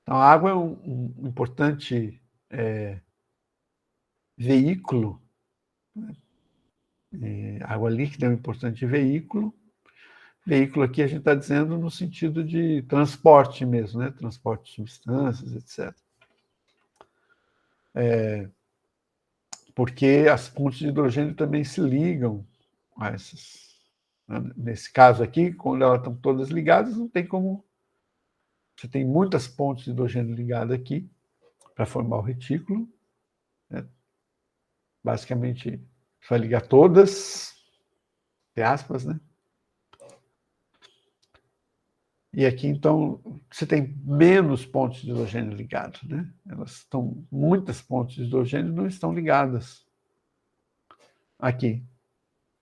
Então, a água é um importante veículo, né? A água líquida é um importante veículo. Veículo aqui a gente está dizendo no sentido de transporte mesmo, né? Transporte de substâncias, etc. Porque as pontes de hidrogênio também se ligam a essas. Nesse caso aqui, quando elas estão todas ligadas, não tem como. Você tem muitas pontes de hidrogênio ligadas aqui para formar o retículo, né? Basicamente, você vai ligar todas, entre aspas, né? E aqui, então, você tem menos pontes de hidrogênio ligadas, né? Muitas pontes de hidrogênio não estão ligadas aqui.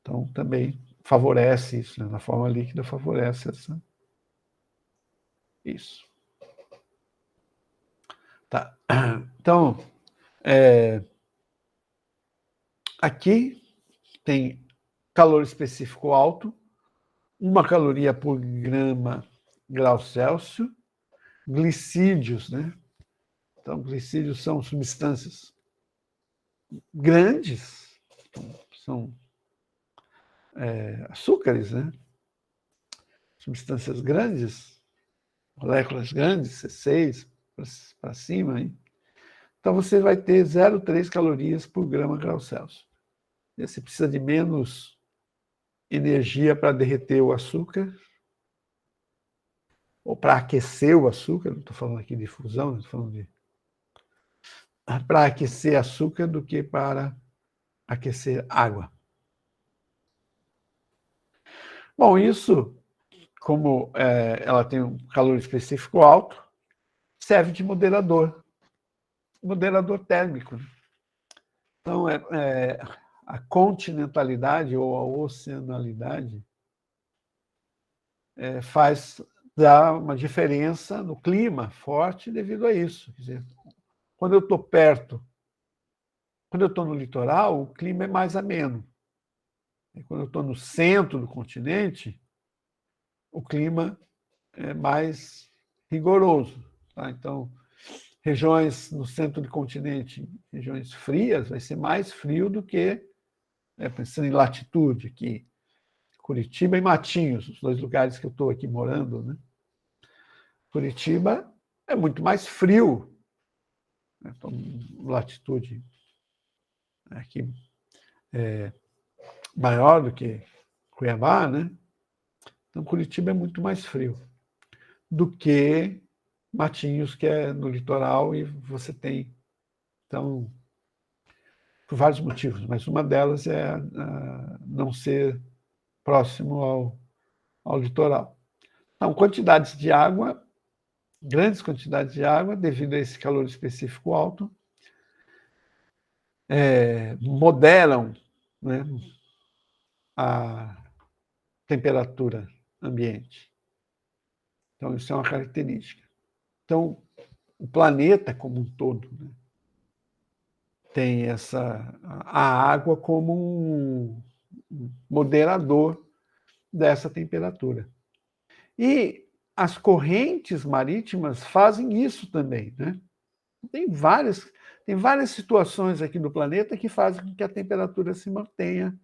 Então, também favorece isso, né? Na forma líquida, favorece isso. Tá. Então, aqui tem calor específico alto, 1 caloria por grau Celsius, glicídios, né? Então, glicídios são substâncias grandes, são açúcares, né? Substâncias grandes, moléculas grandes, C6 para cima, hein? Então você vai ter 0,3 calorias por grau Celsius. Você precisa de menos energia para derreter o açúcar, ou para aquecer o açúcar, não estou falando aqui de fusão, estou falando de para aquecer açúcar do que para aquecer água. Bom, isso, como ela tem um calor específico alto, serve de moderador térmico. Então, a continentalidade ou a oceanalidade faz dar uma diferença no clima forte devido a isso. Quer dizer, quando eu estou perto, quando eu estou no litoral, o clima é mais ameno. E quando eu estou no centro do continente, o clima é mais rigoroso. Tá? Então, regiões no centro do continente, regiões frias, vai ser mais frio do que, pensando em latitude aqui, Curitiba e Matinhos, os 2 lugares que eu estou aqui morando, né? Curitiba é muito mais frio, né? Então, latitude aqui maior do que Cuiabá, né? Então, Curitiba é muito mais frio do que Matinhos, que é no litoral, e você tem, então, por vários motivos, mas uma delas é não ser próximo ao litoral. Então, quantidades de água, grandes quantidades de água, devido a esse calor específico alto, moderam, né, a temperatura ambiente. Então, isso é uma característica. Então, o planeta como um todo, né, tem a água como um moderador dessa temperatura. E as correntes marítimas fazem isso também, né? Tem várias situações aqui no planeta que fazem com que a temperatura se mantenha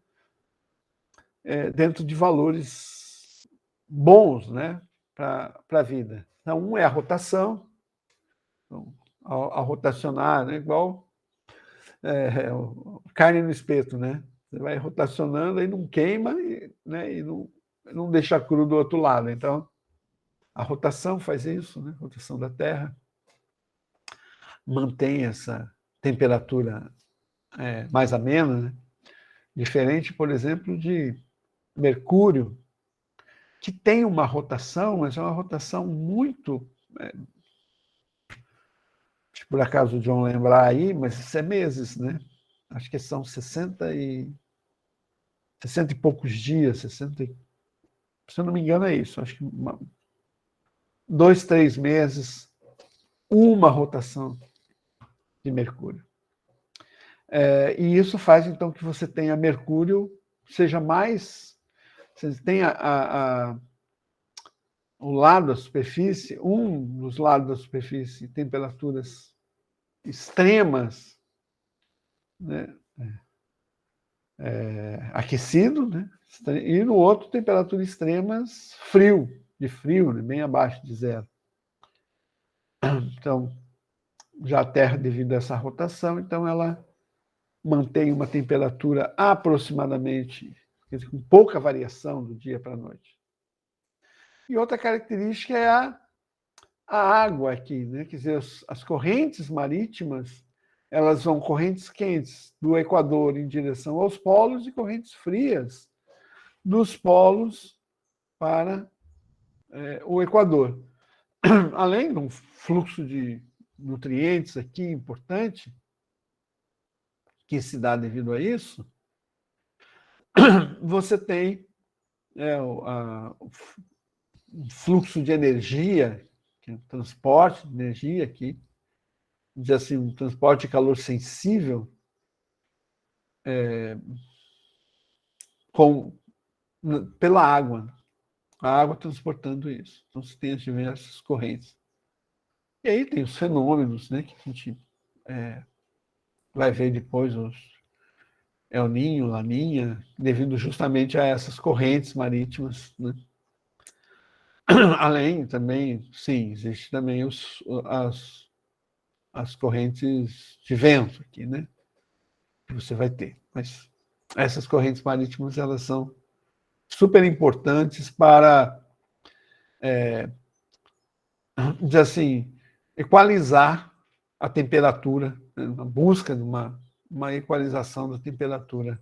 dentro de valores bons, né, para a vida. Então, é a rotação, então, ao rotacionar, né, igual carne no espeto, né? Você vai rotacionando, aí não queima, né? E não deixa cru do outro lado. Então, a rotação faz isso, né? A rotação da Terra mantém essa temperatura mais amena, né? Diferente, por exemplo, de Mercúrio, que tem uma rotação, mas é uma rotação muito... se por acaso o John lembrar aí, mas isso é meses, né? Acho que são 60 e poucos dias, 60, se eu não me engano é isso, acho que 2, 3 meses, uma rotação de Mercúrio. E isso faz, então, que você tenha Mercúrio, seja mais... Você tenha o lado da superfície, um dos lados da superfície, temperaturas extremas, né? Aquecido, né? E no outro, temperaturas extremas, frio, né? Bem abaixo de zero. Então, já a Terra, devido a essa rotação, então ela mantém uma temperatura aproximadamente, com pouca variação do dia para a noite. E outra característica é a água aqui, né? Quer dizer, as correntes marítimas, elas vão correntes quentes do Equador em direção aos polos e correntes frias dos polos para o Equador. Além de um fluxo de nutrientes aqui importante, que se dá devido a isso, você tem um fluxo de energia, que é um transporte de energia aqui, dizer assim, um transporte de calor sensível, pela água. A água transportando isso. Então, você tem as diversas correntes. E aí tem os fenômenos, né, que a gente vai ver depois, os El Niño, Laninha, devido justamente a essas correntes marítimas, né? Além também, sim, existe também as correntes de vento aqui, né? Que você vai ter. Mas essas correntes marítimas, elas são super importantes para, dizer assim, equalizar a temperatura, né? Na busca de uma equalização da temperatura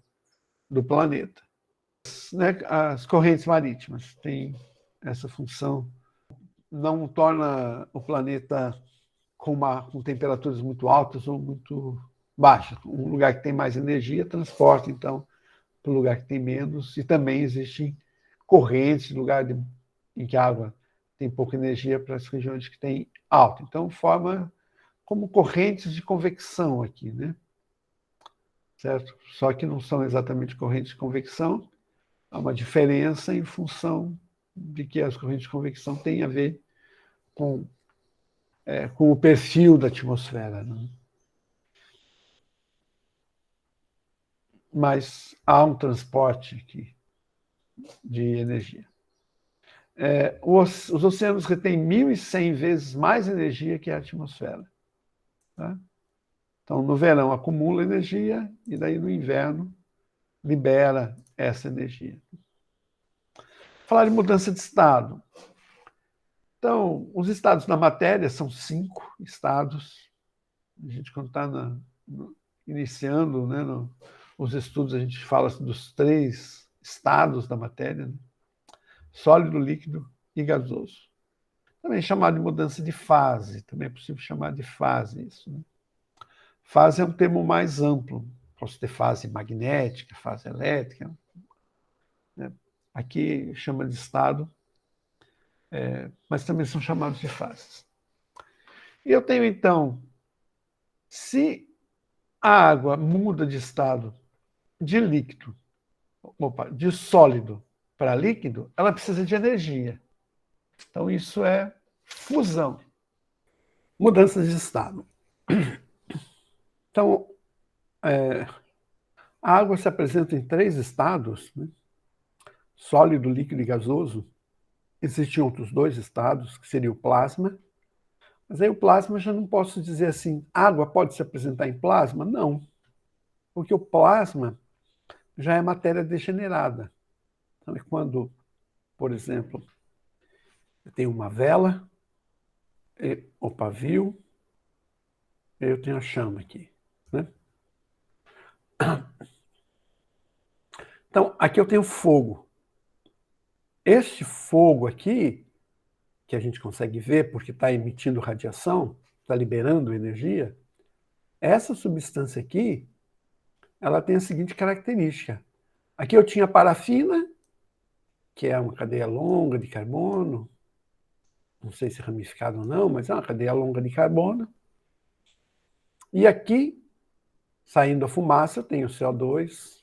do planeta. As correntes marítimas têm essa função, não torna o planeta com temperaturas muito altas ou muito baixas. Um lugar que tem mais energia transporta, então, para o lugar que tem menos, e também existem correntes, lugar em que a água tem pouca energia para as regiões que têm alta. Então, forma como correntes de convecção aqui, né? Certo? Só que não são exatamente correntes de convecção, há uma diferença em função de que as correntes de convecção têm a ver com o perfil da atmosfera, né? Mas há um transporte aqui de energia. Os oceanos retêm 1.100 vezes mais energia que a atmosfera. Tá? Então, no verão acumula energia e daí no inverno libera essa energia. Falar de mudança de estado. Então, os estados da matéria são 5 estados. A gente, quando está iniciando, né, os estudos, a gente fala dos 3 estados da matéria, né? Sólido, líquido e gasoso. Também é chamado de mudança de fase, também é possível chamar de fase isso, né? Fase é um termo mais amplo. Posso ter fase magnética, fase elétrica, né? Aqui chama de estado, mas também são chamados de fases. E eu tenho, então, se a água muda de estado de líquido, de sólido para líquido, ela precisa de energia. Então, isso é fusão. Mudanças de estado. Então, a água se apresenta em 3 estados, né? Sólido, líquido e gasoso. Existem outros 2 estados, que seria o plasma. Mas aí o plasma, já não posso dizer assim, água pode se apresentar em plasma? Não. Porque o plasma já é matéria degenerada. Então, é quando, por exemplo, eu tenho uma vela, o pavio, eu tenho a chama aqui, né? Então, aqui eu tenho fogo. Este fogo aqui, que a gente consegue ver porque está emitindo radiação, está liberando energia, essa substância aqui, ela tem a seguinte característica. Aqui eu tinha parafina, que é uma cadeia longa de carbono, não sei se ramificada ou não, mas é uma cadeia longa de carbono. E aqui, saindo a fumaça, eu tenho CO2,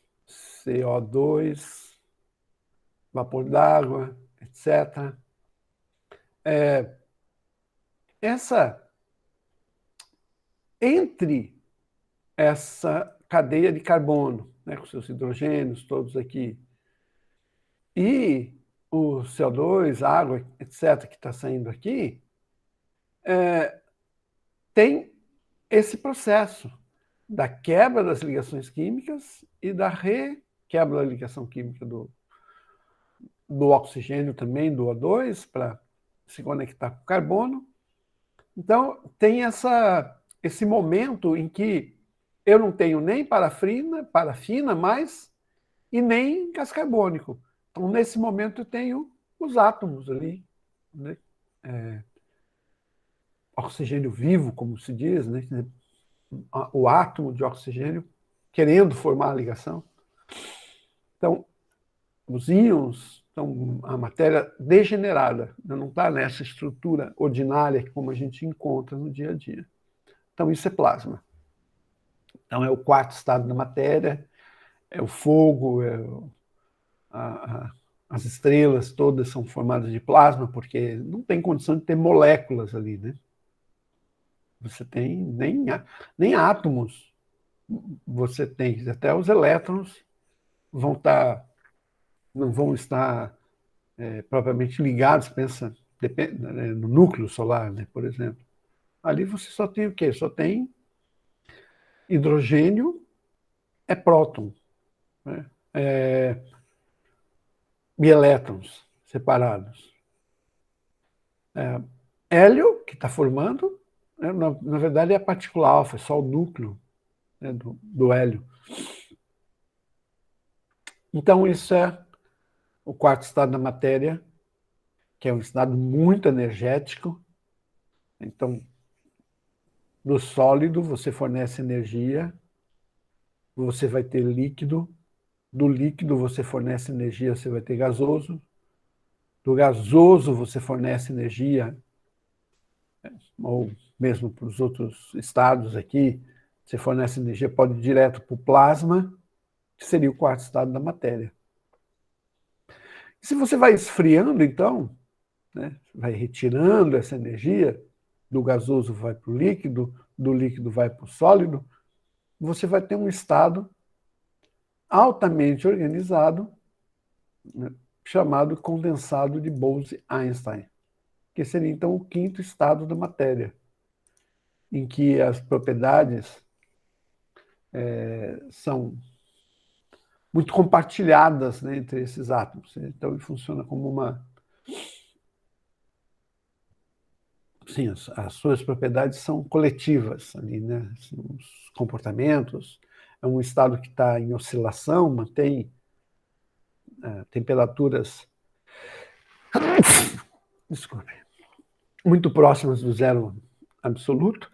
vapor d'água, etc. Entre essa cadeia de carbono, né, com seus hidrogênios todos aqui, e o CO2, água, etc., que está saindo aqui, tem esse processo da quebra das ligações químicas e da requebra da ligação química do oxigênio também, do O2, para se conectar com o carbono. Então, tem esse momento em que eu não tenho nem parafina mais e nem gás carbônico. Então, nesse momento, eu tenho os átomos ali, né? Oxigênio vivo, como se diz, né? O átomo de oxigênio querendo formar a ligação. Então, os íons são a matéria degenerada, não está nessa estrutura ordinária como a gente encontra no dia a dia. Então, isso é plasma. Então, é o quarto estado da matéria, é o fogo, as estrelas todas são formadas de plasma, porque não tem condição de ter moléculas ali, né? Você tem nem átomos, você tem, até os elétrons não vão estar propriamente ligados, pensa no núcleo solar, né, por exemplo. Ali você só tem o quê? Só tem hidrogênio, próton, né? E elétrons separados. Hélio, que está formando, né, na verdade é a partícula alfa, é só o núcleo, né, do hélio. Então, isso é o quarto estado da matéria, que é um estado muito energético. Então, do sólido você fornece energia, você vai ter líquido, do líquido você fornece energia, você vai ter gasoso, do gasoso você fornece energia, ou mesmo para os outros estados aqui, você fornece energia, pode ir direto para o plasma, que seria o quarto estado da matéria. E se você vai esfriando, então, né, vai retirando essa energia, do gasoso vai para o líquido, do líquido vai para o sólido, você vai ter um estado altamente organizado, né, chamado condensado de Bose-Einstein, que seria, então, o quinto estado da matéria, em que as propriedades são muito compartilhadas, né, entre esses átomos. Então, ele funciona como uma... Sim, as suas propriedades são coletivas ali, né? Assim, os comportamentos. É um estado que está em oscilação, mantém temperaturas desculpe, muito próximas do zero absoluto.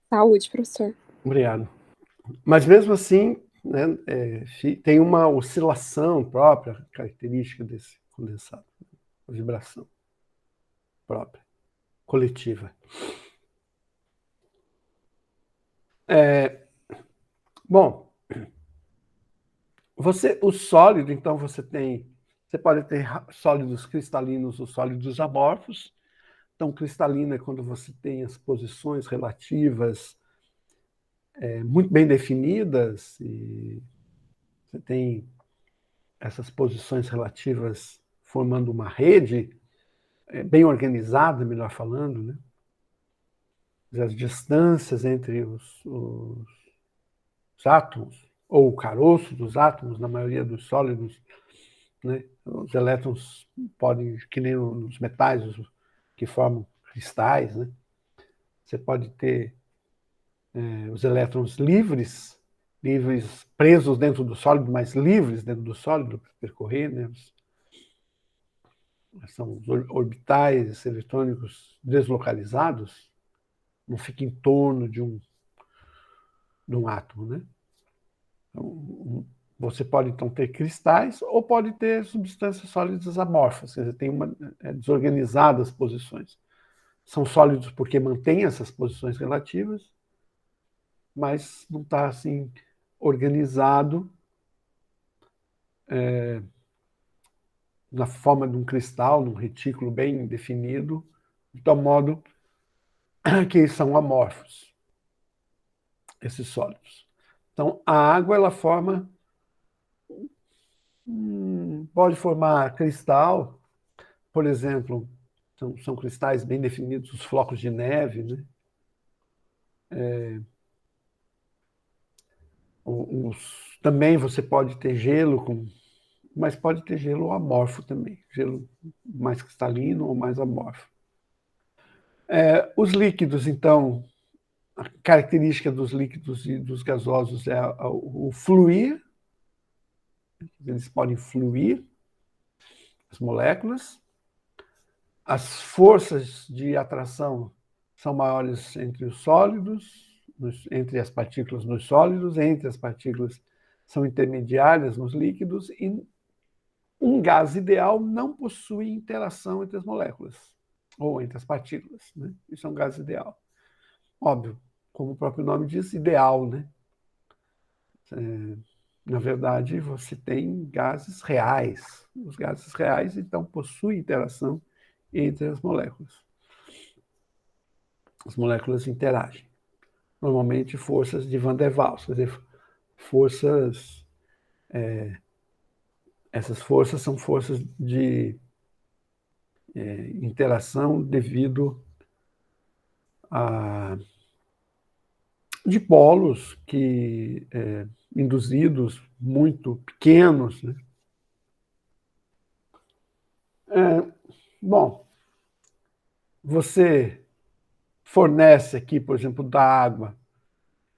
Saúde, professor. Obrigado. Mas mesmo assim, né, tem uma oscilação própria, característica desse condensado, uma vibração própria, coletiva. Bom, o sólido, então, você pode ter sólidos cristalinos ou sólidos amorfos. Então, cristalino é quando você tem as posições relativas muito bem definidas, e você tem essas posições relativas formando uma rede bem organizada, melhor falando, né? as distâncias entre os átomos, ou o caroço dos átomos, na maioria dos sólidos, né? Os elétrons podem, que nem nos metais, que formam cristais, né? Você pode ter os elétrons livres presos dentro do sólido, mas livres dentro do sólido para percorrer, né? São os orbitais eletrônicos deslocalizados, não fica em torno de um átomo, né? Então, você pode, então, ter cristais ou pode ter substâncias sólidas amorfas, quer dizer, tem desorganizadas posições. São sólidos porque mantêm essas posições relativas, mas não está assim organizado na forma de um cristal, num retículo bem definido, de tal modo que são amorfos, esses sólidos. Então, a água, ela forma, pode formar cristal, por exemplo, são cristais bem definidos, os flocos de neve, né? Também você pode ter gelo, mas pode ter gelo amorfo também, gelo mais cristalino ou mais amorfo. Os líquidos, então, a característica dos líquidos e dos gasosos é o fluir, eles podem fluir, as moléculas. As forças de atração são maiores entre os sólidos, entre as partículas nos sólidos, entre as partículas são intermediárias nos líquidos, e um gás ideal não possui interação entre as moléculas, ou entre as partículas, né? Isso é um gás ideal. Óbvio, como o próprio nome diz, ideal, né? Na verdade, você tem gases reais. Os gases reais, então, possuem interação entre as moléculas. As moléculas interagem. Normalmente, forças de Van der Waals, quer dizer, forças... essas forças são forças de interação devido a dipolos induzidos muito pequenos, né? Bom, você fornece aqui, por exemplo, da água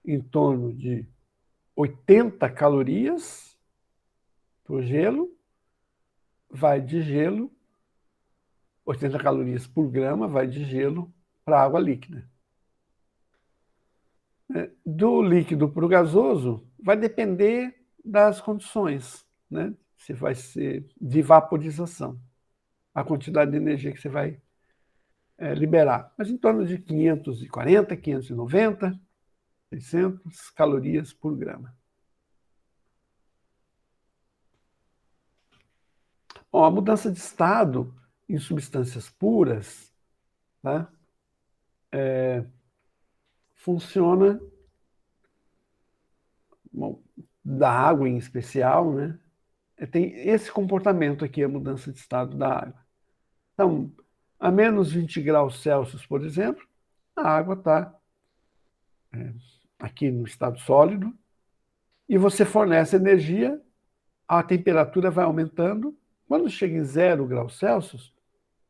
em torno de 80 calorias para o gelo, vai de gelo, 80 calorias por grama, vai de gelo para a água líquida. Do líquido para o gasoso, vai depender das condições, né? Se vai ser de vaporização, a quantidade de energia que você vai liberar. Mas em torno de 540, 590, 600 calorias por grama. Bom, a mudança de estado em substâncias puras, tá? Funciona, bom, da água em especial, né? Tem esse comportamento aqui, a mudança de estado da água. Então, a menos 20 graus Celsius, por exemplo, a água está aqui no estado sólido, e você fornece energia, a temperatura vai aumentando. Quando chega em 0 graus Celsius,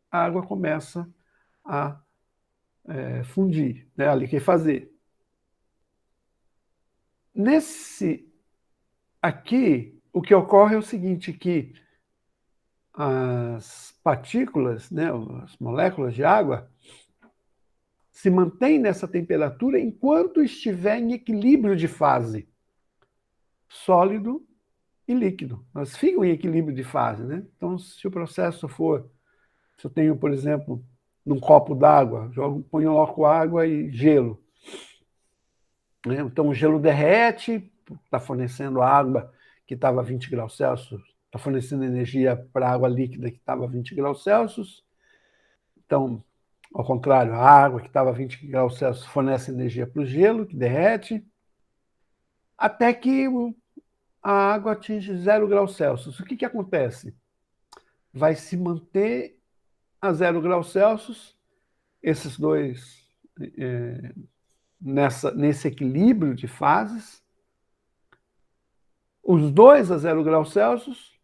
a água começa a fundir, né, a liquefazer. Aqui, o que ocorre é o seguinte, que as partículas, né, as moléculas de água, se mantêm nessa temperatura enquanto estiver em equilíbrio de fase, sólido e líquido. Elas ficam em equilíbrio de fase, né? Então, se o processo for, se eu tenho, por exemplo, num copo d'água, coloco água e gelo, né? Então, o gelo derrete, está fornecendo água que estava a 20 graus Celsius, está fornecendo energia para a água líquida que estava a 20 graus Celsius. Então, ao contrário, a água que estava a 20 graus Celsius fornece energia para o gelo, que derrete, até que a água atinge 0 graus Celsius. O que acontece? Vai se manter a 0 graus Celsius, esses dois nesse equilíbrio de fases, os dois a 0 graus Celsius,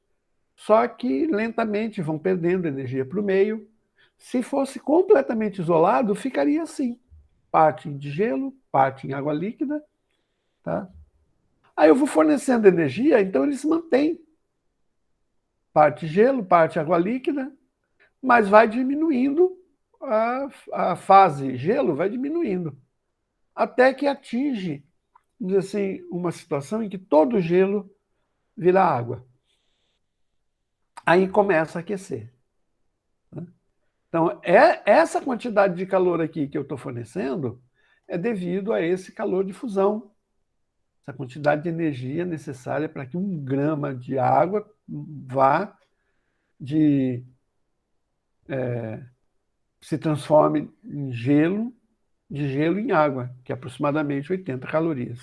só que lentamente vão perdendo energia para o meio. Se fosse completamente isolado, ficaria assim, parte de gelo, parte em água líquida, tá? Aí eu vou fornecendo energia, então ele se mantém. Parte gelo, parte água líquida, mas vai diminuindo, a fase gelo vai diminuindo, até que atinge, vamos dizer assim, uma situação em que todo o gelo vira água. Aí começa a aquecer. Então, essa quantidade de calor aqui que eu estou fornecendo é devido a esse calor de fusão, essa quantidade de energia necessária para que 1 grama de água vá se transforme em gelo, de gelo em água, que é aproximadamente 80 calorias.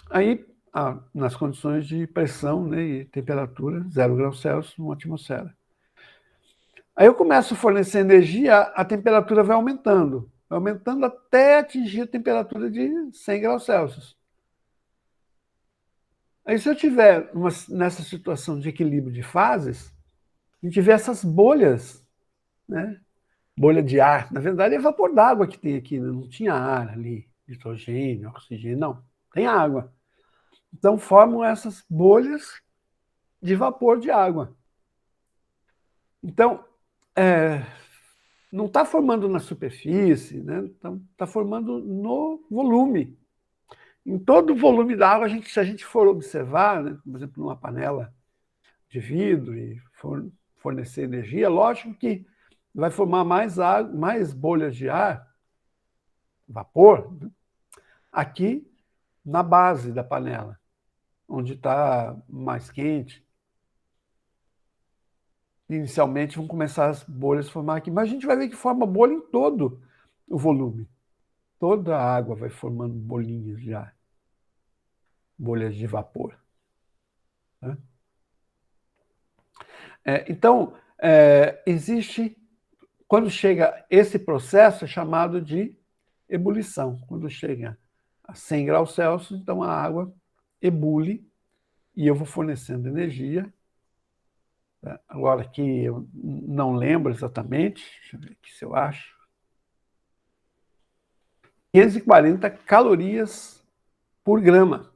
Aí, nas condições de pressão, né, e temperatura, 0 graus Celsius numa atmosfera. Aí eu começo a fornecer energia, a temperatura vai aumentando até atingir a temperatura de 100 graus Celsius. Aí se eu tiver nessa situação de equilíbrio de fases, a gente vê essas bolhas, né? Bolha de ar. Na verdade é vapor d'água que tem aqui, né? Não tinha ar ali, nitrogênio, oxigênio, não. Tem água. Então formam essas bolhas de vapor de água. Então, não está formando na superfície, né? Então, está formando no volume. Em todo o volume da água, se a gente for observar, né, por exemplo, numa panela de vidro e fornecer energia, lógico que vai formar mais bolhas de ar, vapor, né, aqui na base da panela, onde está mais quente. Inicialmente vão começar as bolhas a formar aqui, mas a gente vai ver que forma bolha em todo o volume. Toda a água vai formando bolinhas de ar, bolhas de vapor. Né? Então, existe, quando chega esse processo, é chamado de ebulição. Quando chega a 100 graus Celsius, então a água ebule e eu vou fornecendo energia. Agora aqui eu não lembro exatamente, deixa eu ver aqui se eu acho. 540 calorias por grama,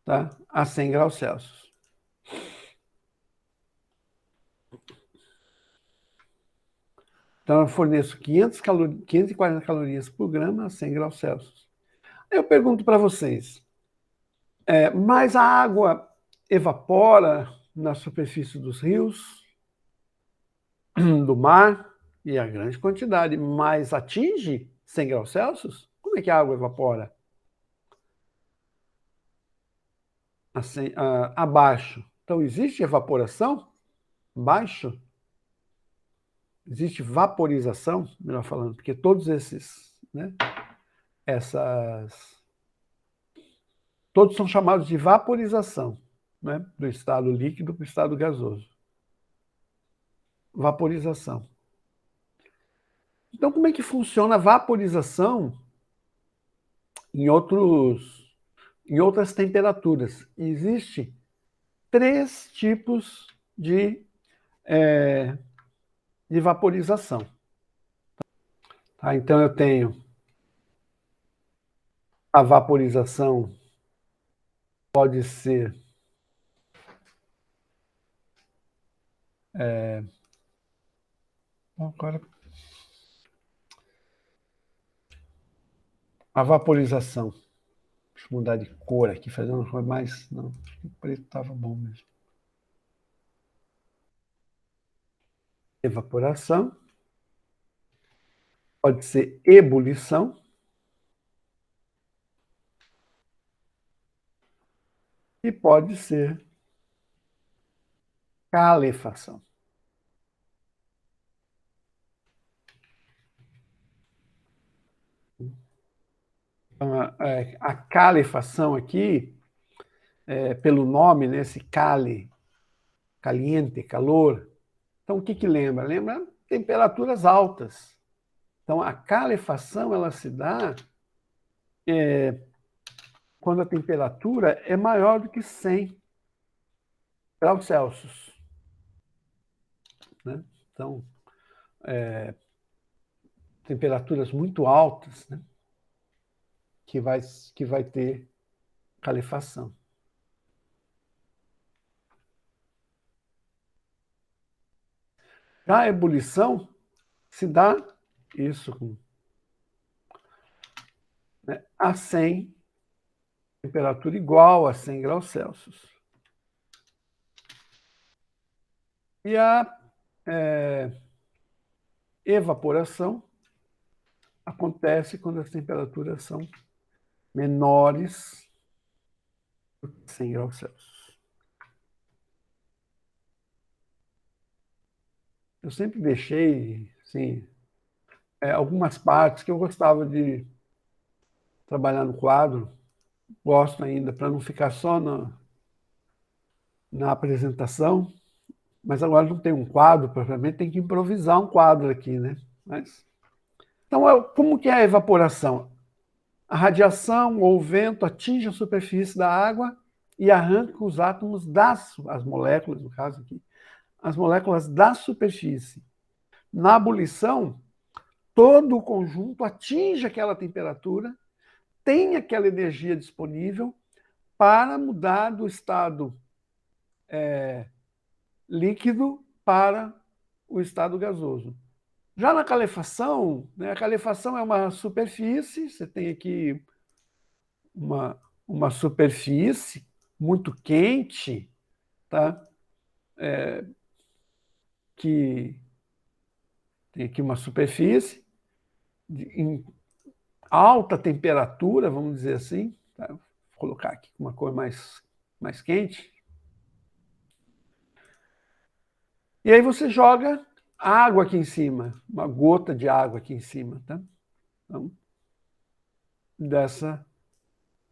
tá? A 100 graus Celsius. Então eu forneço 540 calorias por grama a 100 graus Celsius. Eu pergunto para vocês, mas a água evapora na superfície dos rios, do mar, e a grande quantidade, mas atinge 100 graus Celsius? Como é que a água evapora? Assim, abaixo. Então, existe evaporação? Abaixo? Existe vaporização, melhor falando, porque todos esses, né, todos são chamados de vaporização, né, do estado líquido para o estado gasoso. Vaporização. Então, como é que funciona a vaporização em outras temperaturas? Existem 3 tipos de vaporização. Tá, então, eu tenho a vaporização, pode ser agora, a vaporização. Deixa eu mudar de cor aqui, fazer uma cor mais... Não, acho que o preto estava bom mesmo. Evaporação. Pode ser ebulição. E pode ser calefação. Então, a calefação aqui, pelo nome, né, esse cale, caliente, calor. Então, o que lembra? Lembra temperaturas altas. Então, a calefação ela se dá quando a temperatura é maior do que 100 graus Celsius. Né? Então, temperaturas muito altas, né? que vai ter calefação. Já a ebulição se dá isso a 100, temperatura igual a 100 graus Celsius. E a evaporação acontece quando as temperaturas são menores do que 100 graus Celsius. Eu sempre deixei, assim, algumas partes que eu gostava de trabalhar no quadro, gosto ainda, para não ficar só na apresentação, mas agora não tem um quadro, propriamente, tem que improvisar um quadro aqui, né? Então, como que é a evaporação? A radiação ou o vento atinge a superfície da água e arranca os átomos as moléculas, no caso aqui, as moléculas da superfície. Na ebulição, todo o conjunto atinge aquela temperatura, tem aquela energia disponível para mudar do estado líquido para o estado gasoso. Já na calefação, né, a calefação é uma superfície, você tem aqui uma superfície muito quente, tá? Que tem aqui uma superfície em alta temperatura, vamos dizer assim, tá? Vou colocar aqui uma cor mais quente. E aí você joga água aqui em cima, uma gota de água aqui em cima, tá? Então, dessa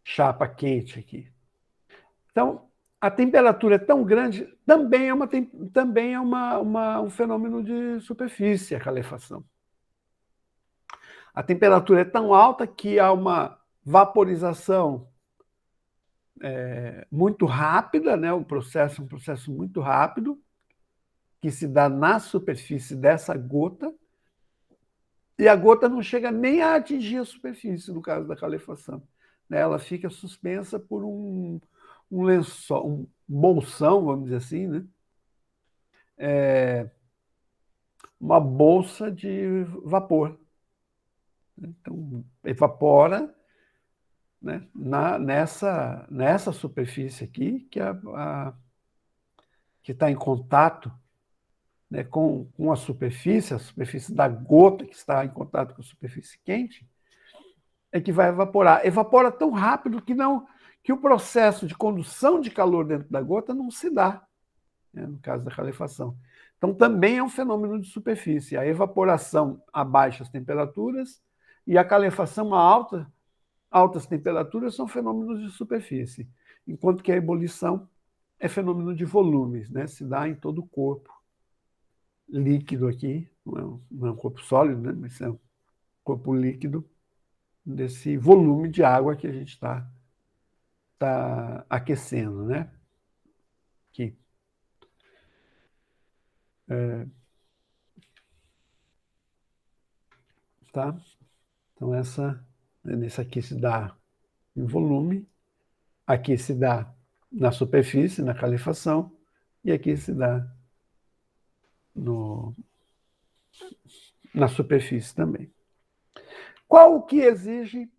chapa quente aqui. Então, a temperatura é tão grande, também é um fenômeno de superfície, a calefação. A temperatura é tão alta que há uma vaporização muito rápida, né? Um processo muito rápido, que se dá na superfície dessa gota, e a gota não chega nem a atingir a superfície, no caso da calefação. Ela fica suspensa por um lençol, um bolsão, vamos dizer assim, né? Uma bolsa de vapor. Então, evapora, né, nessa superfície aqui, que está em contato, né, com a superfície da gota que está em contato com a superfície quente, é que vai evaporar. Evapora tão rápido que o processo de condução de calor dentro da gota não se dá, né, no caso da calefação. Então, também é um fenômeno de superfície. A evaporação a baixas temperaturas e a calefação a altas temperaturas são fenômenos de superfície, enquanto que a ebulição é fenômeno de volumes, né? Se dá em todo o corpo líquido aqui, não é um corpo sólido, né? Mas é um corpo líquido desse volume de água que a gente está aquecendo, né? Aqui. Tá? Então, nesse aqui se dá em volume, aqui se dá na superfície, na calefação, e aqui se dá na superfície também. Qual que exige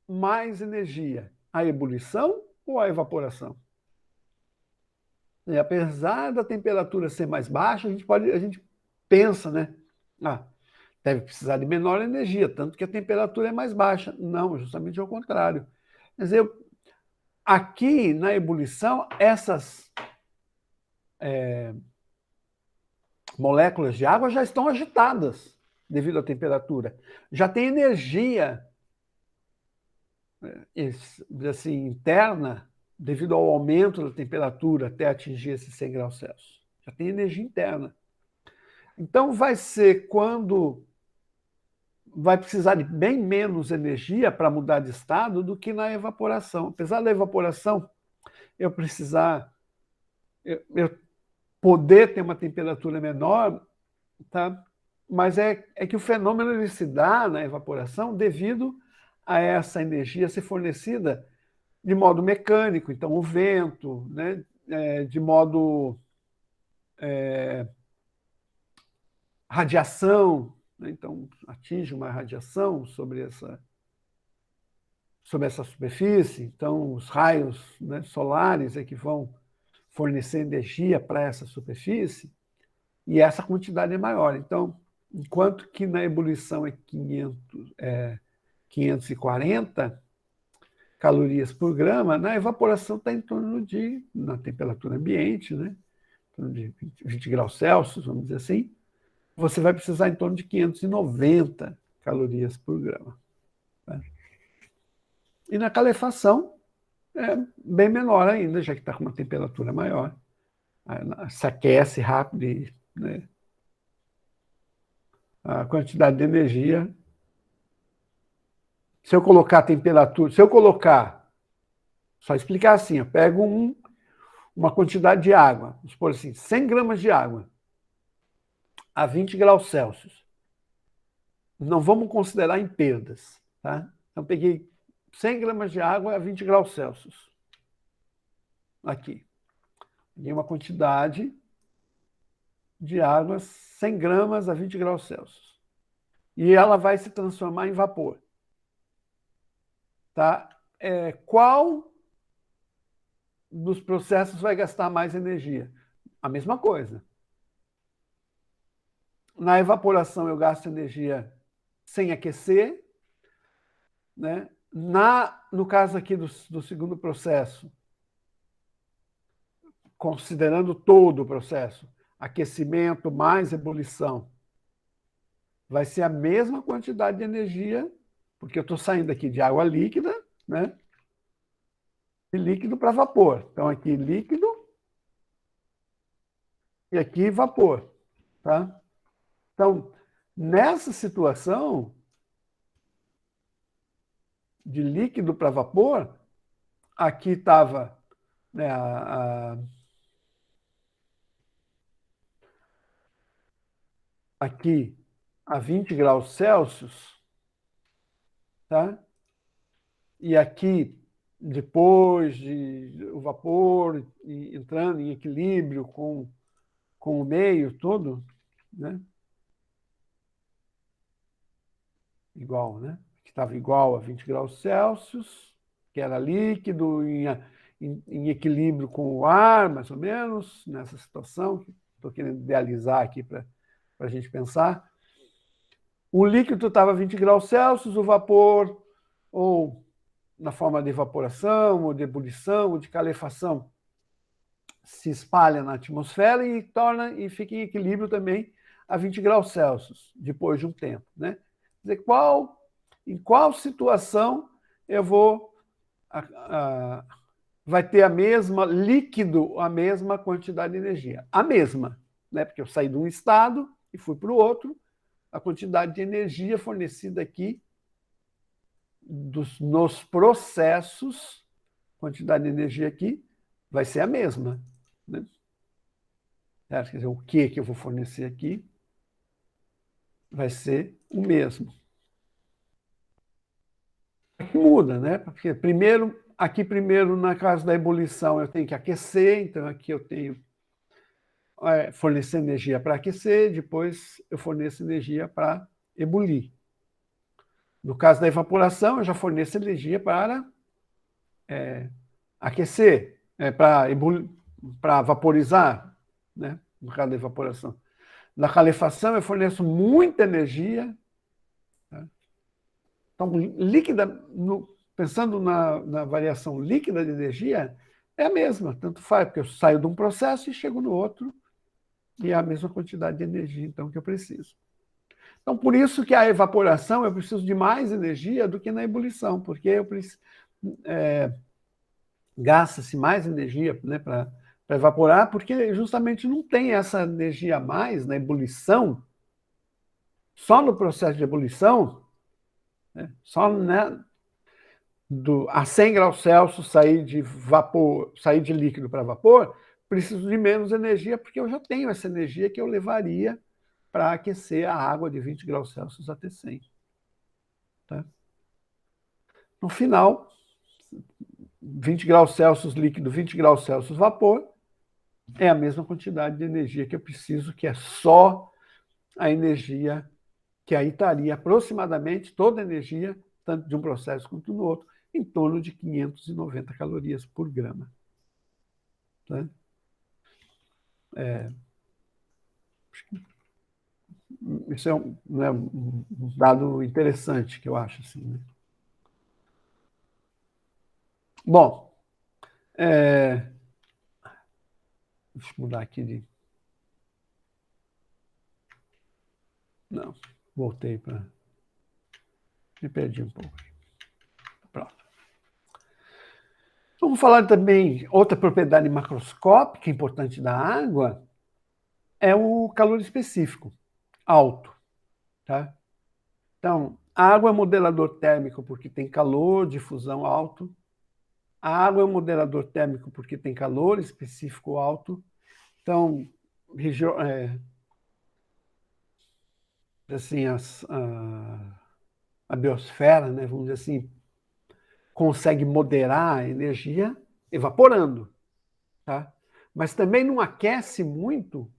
mais energia? A ebulição ou a evaporação? E apesar da temperatura ser mais baixa, a gente pensa, né? Deve precisar de menor energia, tanto que a temperatura é mais baixa. Não, justamente ao contrário. Quer dizer, aqui na ebulição, essas moléculas de água já estão agitadas devido à temperatura. Já tem energia assim, interna devido ao aumento da temperatura até atingir esses 100 graus Celsius. Já tem energia interna. Então, vai ser quando vai precisar de bem menos energia para mudar de estado do que na evaporação. Apesar da evaporação, eu poder ter uma temperatura menor, tá? Mas é que o fenômeno ele se dá na evaporação devido a essa energia ser fornecida de modo mecânico, então o vento, né, de modo radiação, né, então atinge uma radiação sobre essa superfície, então os raios, né, solares é que vão fornecer energia para essa superfície, e essa quantidade é maior. Então, enquanto que na ebulição é 540 calorias por grama, na evaporação está em torno de, na temperatura ambiente, né, em torno de 20 graus Celsius, vamos dizer assim, você vai precisar em torno de 590 calorias por grama. Tá? E na calefação é bem menor ainda, já que está com uma temperatura maior. Se aquece rápido e, né, a quantidade de energia. Se eu colocar a temperatura, só explicar assim, eu pego uma quantidade de água, vamos supor assim, 100 gramas de água a 20 graus Celsius. Não vamos considerar em perdas, tá? Então, peguei 100 gramas de água a 20 graus Celsius. Aqui. Peguei uma quantidade de água, 100 gramas a 20 graus Celsius. E ela vai se transformar em vapor. Tá? Qual dos processos vai gastar mais energia? A mesma coisa. Na evaporação, eu gasto energia sem aquecer. Né? No caso aqui do segundo processo, considerando todo o processo, aquecimento mais ebulição, vai ser a mesma quantidade de energia, porque eu estou saindo aqui de água líquida, né? De líquido para vapor. Então, aqui líquido e aqui vapor. Tá? Então, nessa situação de líquido para vapor, aqui estava, né, aqui a 20 graus Celsius, tá? E aqui, depois de o vapor entrando em equilíbrio com o meio todo, né? Igual, né? Que estava igual a 20 graus Celsius, que era líquido, em equilíbrio com o ar, mais ou menos, nessa situação, que estou querendo idealizar aqui para a gente pensar. O líquido estava a 20 graus Celsius, o vapor, ou na forma de evaporação, ou de ebulição, ou de calefação, se espalha na atmosfera e fica em equilíbrio também a 20 graus Celsius, depois de um tempo. Né? Quer dizer, em qual situação eu vai ter a mesma quantidade de energia? A mesma, né? Porque eu saí de um estado e fui para o outro, a quantidade de energia fornecida aqui nos processos, quantidade de energia aqui vai ser a mesma. Né? Quer dizer, o que eu vou fornecer aqui vai ser o mesmo. Muda, né? Porque aqui primeiro, na casa da ebulição, eu tenho que aquecer, então aqui eu tenho fornecer energia para aquecer, depois eu forneço energia para ebulir. No caso da evaporação, eu já forneço energia para aquecer, para vaporizar, né? No caso da evaporação. Na calefação, eu forneço muita energia. Tá? Então, líquida, pensando na variação líquida de energia, é a mesma, tanto faz, porque eu saio de um processo e chego no outro, e é a mesma quantidade de energia, então, que eu preciso. Então, por isso que a evaporação eu preciso de mais energia do que na ebulição, porque gasta-se mais energia, né, para para evaporar, porque justamente não tem essa energia a mais na ebulição. Só no processo de ebulição, né, só, né, a 100 graus Celsius sair de vapor, sair de líquido para vapor, preciso de menos energia, porque eu já tenho essa energia que eu levaria para aquecer a água de 20 graus Celsius até 100. Tá? No final, 20 graus Celsius líquido, 20 graus Celsius vapor, é a mesma quantidade de energia que eu preciso, que é só a energia que aí estaria aproximadamente toda a energia, tanto de um processo quanto do outro, em torno de 590 calorias por grama. Tá? Isso é né, um dado interessante que eu acho. Assim, né? Bom, deixa eu mudar aqui de... Não, voltei para... Me perdi um pouco. Pronto. Vamos falar também, outra propriedade macroscópica importante da água é o calor específico, alto. Tá? Então, a água é modelador térmico porque tem calor de fusão alto. A água é um moderador térmico porque tem calor específico alto. Então, assim, a biosfera, né, vamos dizer assim, consegue moderar a energia evaporando. Tá? Mas também não aquece muito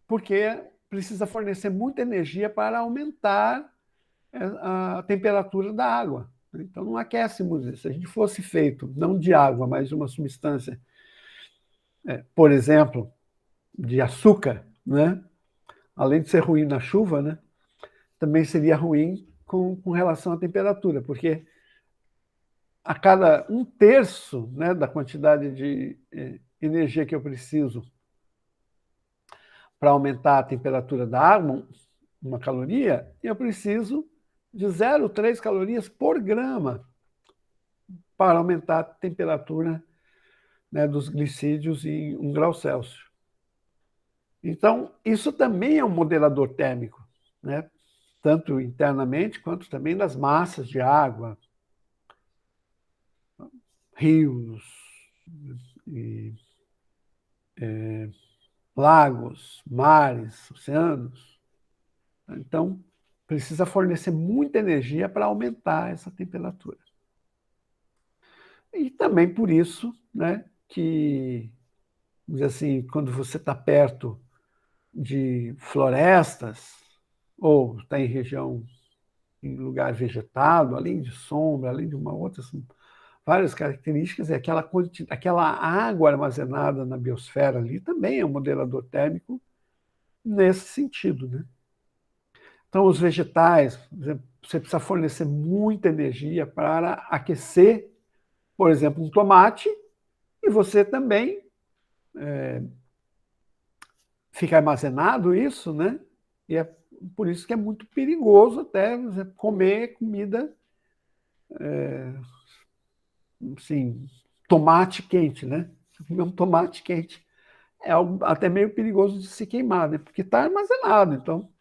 porque precisa fornecer muita energia para aumentar a temperatura da água. Então, não aquece muito. Se a gente fosse feito, não de água, mas de uma substância, por exemplo, de açúcar, né? Além de ser ruim na chuva, né? Também seria ruim com relação à temperatura, porque a cada 1/3, né, da quantidade de energia que eu preciso para aumentar a temperatura da água, uma caloria, eu preciso de 0,3 calorias por grama para aumentar a temperatura, né, dos glicídios em 1 grau Celsius. Então, isso também é um modelador térmico, né? Tanto internamente quanto também nas massas de água, rios, e, lagos, mares, oceanos. Então, precisa fornecer muita energia para aumentar essa temperatura. E também por isso, né, que, vamos dizer assim, quando você está perto de florestas, ou está em região, em lugar vegetado, além de sombra, além de uma outra, assim, várias características, e aquela água armazenada na biosfera ali também é um modelador térmico nesse sentido, né? Então, os vegetais, você precisa fornecer muita energia para aquecer, por exemplo, um tomate, e você também fica armazenado isso, né? E é por isso que é muito perigoso até comer comida, assim, tomate quente, né? Comer um tomate quente é algo até meio perigoso de se queimar, né? Porque está armazenado. Então,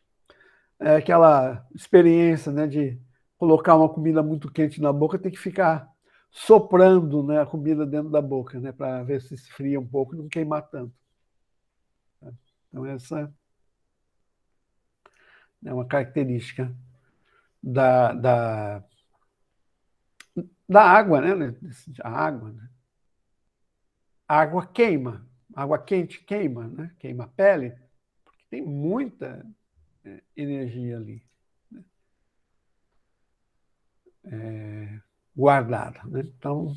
é aquela experiência, né, de colocar uma comida muito quente na boca, tem que ficar soprando, né, a comida dentro da boca, né, para ver se esfria um pouco e não queimar tanto. Então, essa é uma característica da água, né? A água, né? A água queima, a água quente queima, né? Queima a pele, porque tem muita energia ali, né? Guardada. Né? Então,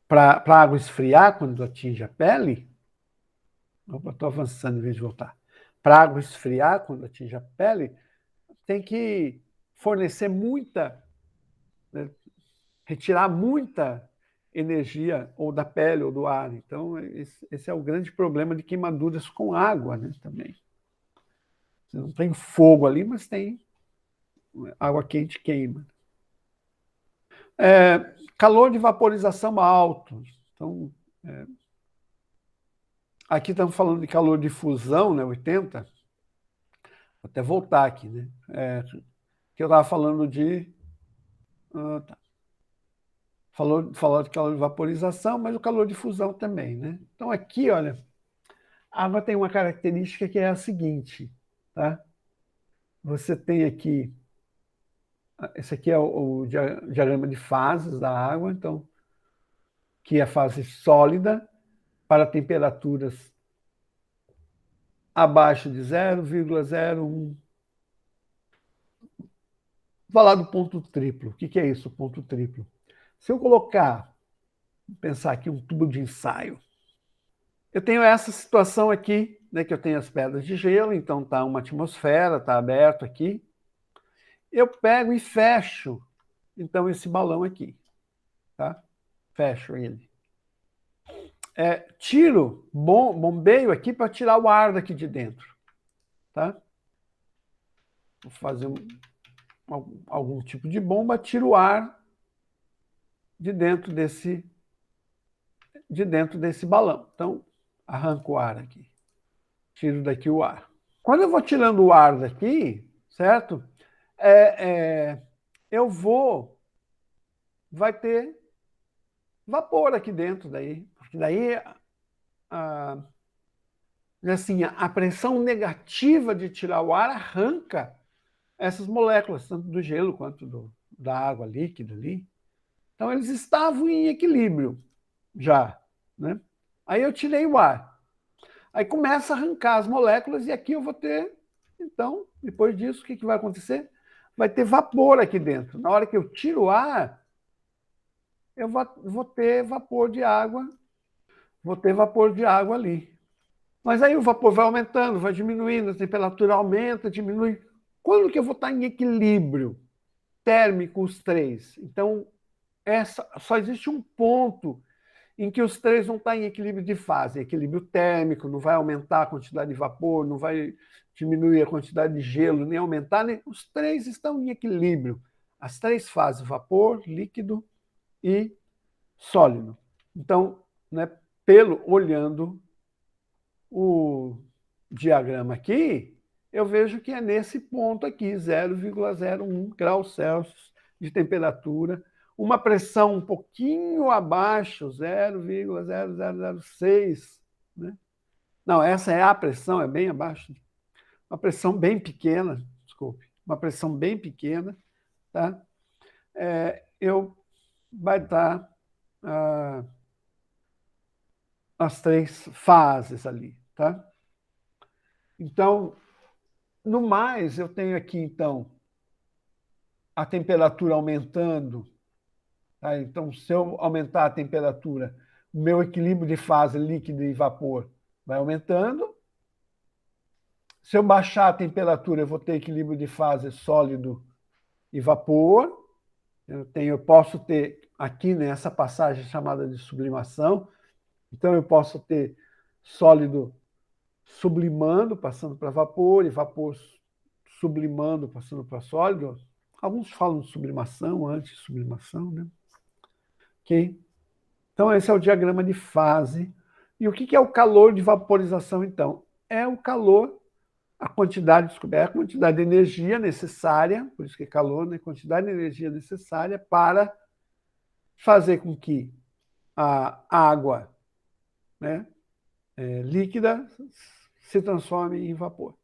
para a água esfriar quando atinge a pele, estou avançando em vez de voltar. Para a água esfriar quando atinge a pele, tem que fornecer muita, né? Retirar muita energia ou da pele ou do ar. Então, esse é o grande problema de queimaduras com água, né, também. Você não tem fogo ali, mas tem água quente queima. Calor de vaporização alto. Então, aqui estamos falando de calor de fusão, né, 80. Vou até voltar aqui, né? Que eu estava falando de... tá. Falou de calor de vaporização, mas o calor de fusão também, né? Então aqui, olha, a água tem uma característica que é a seguinte, tá? Você tem aqui, esse aqui é o diagrama de fases da água, então, que é a fase sólida para temperaturas abaixo de 0,01. Vou falar do ponto triplo. O que é isso, ponto triplo? Se eu colocar, pensar aqui, um tubo de ensaio, eu tenho essa situação aqui, né, que eu tenho as pedras de gelo, então está uma atmosfera, está aberto aqui. Eu pego e fecho, então, esse balão aqui. Tá? Fecho ele. Tiro, bombeio aqui para tirar o ar daqui de dentro. Tá? Vou fazer algum tipo de bomba, tiro o ar de dentro desse balão. Então, arranco o ar aqui. Tiro daqui o ar. Quando eu vou tirando o ar daqui, certo? Vai ter vapor aqui dentro daí, porque daí assim, a pressão negativa de tirar o ar arranca essas moléculas, tanto do gelo quanto da água líquida ali. Então, eles estavam em equilíbrio já, né? Aí eu tirei o ar. Aí começa a arrancar as moléculas e aqui eu vou ter, então, depois disso, o que vai acontecer? Vai ter vapor aqui dentro. Na hora que eu tiro o ar, eu vou ter vapor de água, ali. Mas aí o vapor vai aumentando, vai diminuindo, a temperatura aumenta, diminui. Quando que eu vou estar em equilíbrio térmico os três? Então, só existe um ponto em que os três vão estar em equilíbrio de fase, equilíbrio térmico, não vai aumentar a quantidade de vapor, não vai diminuir a quantidade de gelo, nem aumentar, nem... Os três estão em equilíbrio. As três fases, vapor, líquido e sólido. Então, né, olhando o diagrama aqui, eu vejo que é nesse ponto aqui, 0,01 graus Celsius de temperatura, uma pressão um pouquinho abaixo, 0,0006, né? Não, essa é a pressão, é bem abaixo. Uma pressão bem pequena, desculpe, uma pressão bem pequena, tá? Vai estar as três fases ali, tá? Então, no mais, eu tenho aqui, então, a temperatura aumentando. Tá? Então, se eu aumentar a temperatura, o meu equilíbrio de fase líquido e vapor vai aumentando. Se eu baixar a temperatura, eu vou ter equilíbrio de fase sólido e vapor. Eu posso ter aqui nessa passagem chamada de sublimação. Então, eu posso ter sólido sublimando, passando para vapor, e vapor sublimando, passando para sólido. Alguns falam de sublimação, anti-sublimação, né? Ok? Então, esse é o diagrama de fase. E o que é o calor de vaporização, então? É o calor, a quantidade, desculpa, a quantidade de energia necessária, por isso que é calor, né? Quantidade de energia necessária para fazer com que a água, né, líquida se transforme em vapor.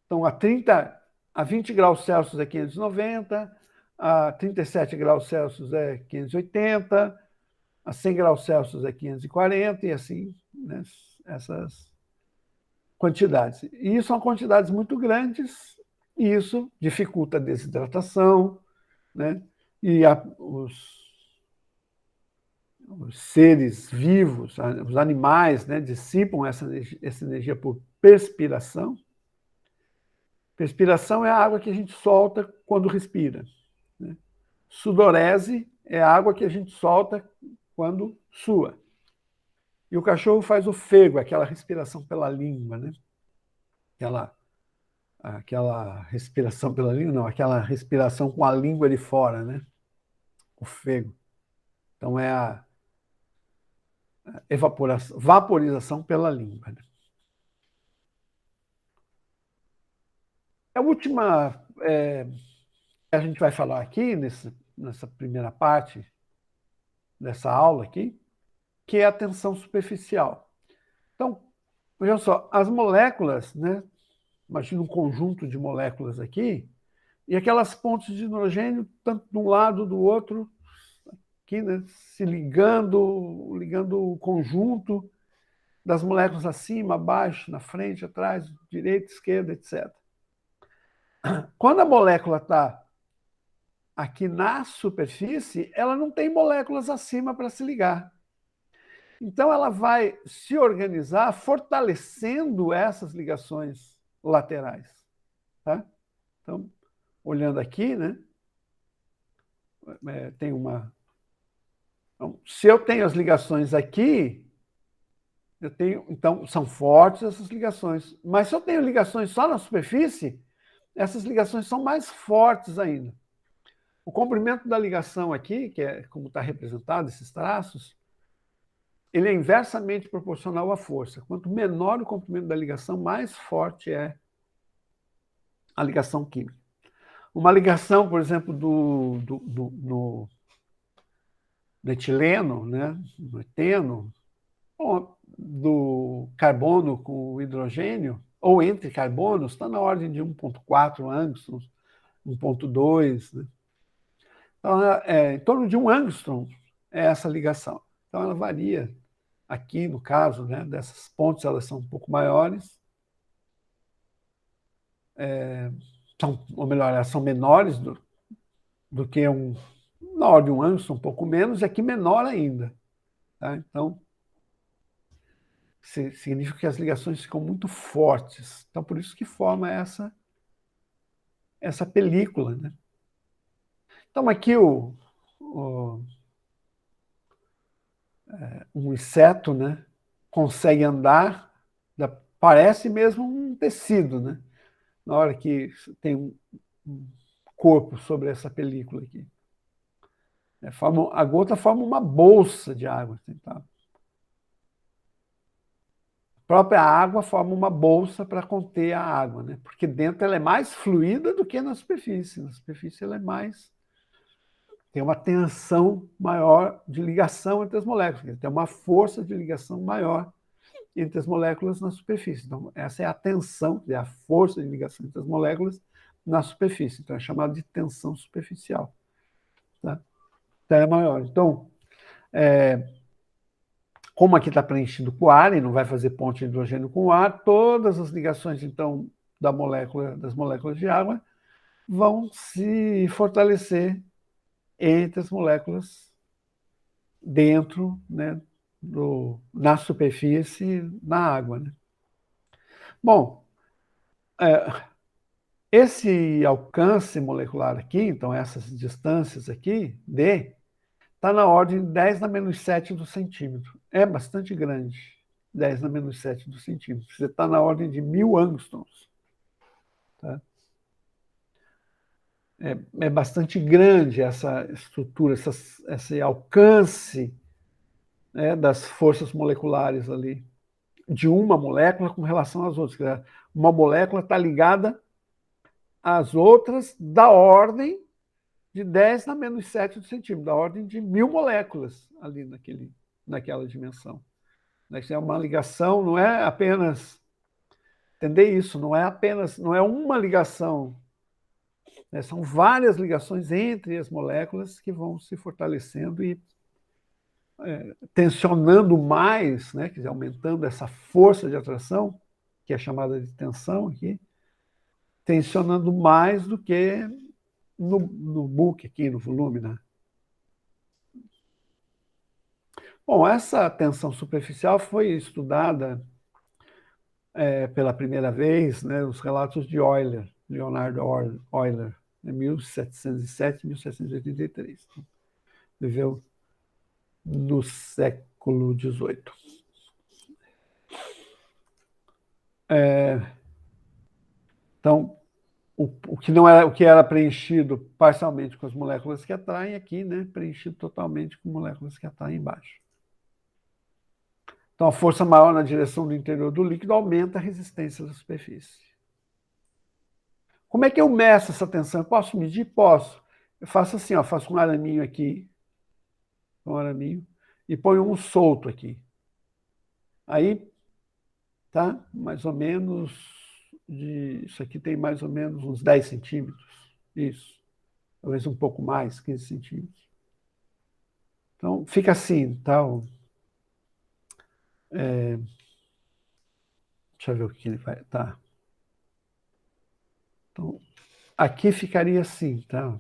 Então, a 20 graus Celsius é 590, a 37 graus Celsius é 580, a 100 graus Celsius é 540, e assim, né, essas quantidades. E isso são quantidades muito grandes, e isso dificulta a desidratação, né? E os seres vivos, os animais, né, dissipam essa energia por perspiração. Perspiração é a água que a gente solta quando respira, né? Sudorese é a água que a gente solta quando sua. E o cachorro faz o fego, aquela respiração pela língua, né? Aquela respiração pela língua, não, aquela respiração com a língua de fora, né? O fego. Então vaporização pela língua. Né? A última que a gente vai falar aqui, nessa primeira parte dessa aula aqui, que é a tensão superficial. Então, vejam só, as moléculas, né? Imagina um conjunto de moléculas aqui, e aquelas pontes de hidrogênio, tanto de um lado do outro, aqui, né? Se ligando o conjunto das moléculas acima, abaixo, na frente, atrás, direita, esquerda, etc. Quando a molécula está aqui na superfície, ela não tem moléculas acima para se ligar. Então, ela vai se organizar fortalecendo essas ligações laterais. Tá? Então, olhando aqui, né? Tem uma... Então, se eu tenho as ligações aqui, então, são fortes essas ligações. Mas se eu tenho ligações só na superfície, essas ligações são mais fortes ainda. O comprimento da ligação aqui, que é como está representado, esses traços, ele é inversamente proporcional à força. Quanto menor o comprimento da ligação, mais forte é a ligação química. Uma ligação, por exemplo, do etileno, né, do eteno, ou do carbono com o hidrogênio, ou entre carbonos, está na ordem de 1,4 angstroms, 1,2. Né? Então, em torno de 1 angstrom é essa ligação. Então, ela varia. Aqui, no caso, né, dessas pontes, elas são um pouco maiores. Ou melhor, elas são menores do que na ordem de 1 angstrom, um pouco menos, e aqui menor ainda. Tá? Então, significa que as ligações ficam muito fortes. Então, por isso que forma essa película. Né? Então, aqui um inseto, né, consegue andar, parece mesmo um tecido, né? Na hora que tem um corpo sobre essa película aqui. A gota forma uma bolsa de água. Assim, tá? A própria água forma uma bolsa para conter a água, né? Porque dentro ela é mais fluida do que na superfície. Na superfície ela tem uma tensão maior de ligação entre as moléculas, tem uma força de ligação maior entre as moléculas na superfície. Então, essa é a tensão, é a força de ligação entre as moléculas na superfície. Então, é chamado de tensão superficial. Tá? Então, é maior. Então, como aqui está preenchido com ar e não vai fazer ponte de hidrogênio com ar, todas as ligações, então, das moléculas de água vão se fortalecer entre as moléculas dentro, né, na superfície, na água. Né? Bom, esse alcance molecular aqui, então essas distâncias aqui, D, está na ordem de 10 na menos 7 do centímetro. É bastante grande, 10 na menos 7 do centímetro. Você está na ordem de 1000 angstroms. Tá? É bastante grande essa estrutura, esse alcance, né, das forças moleculares ali, de uma molécula com relação às outras. Quer dizer, uma molécula está ligada às outras da ordem de 10 na menos 7 do centímetro, da ordem de 1000 moléculas ali naquela dimensão. É uma ligação, não é apenas... Entender isso, não é uma ligação, né? São várias ligações entre as moléculas que vão se fortalecendo e tensionando mais, né? Quer dizer, aumentando essa força de atração, que é chamada de tensão aqui, tensionando mais do que no book aqui, no volume, né? Bom, essa tensão superficial foi estudada pela primeira vez, né, os relatos de Euler, Leonardo Euler, em 1707 1783. Viveu no século XVIII. Então, o que era preenchido parcialmente com as moléculas que atraem aqui, né, preenchido totalmente com moléculas que atraem embaixo. Então, a força maior na direção do interior do líquido aumenta a resistência da superfície. Como é que eu meço essa tensão? Eu posso medir? Posso. Eu faço assim, ó, faço um araminho aqui, e ponho um solto aqui. Aí, tá? Mais ou menos, isso aqui tem mais ou menos uns 10 centímetros. Isso. Talvez um pouco mais, 15 centímetros. Então, fica assim, tá? Deixa eu ver o que ele vai. Tá. Então, aqui ficaria assim, tá?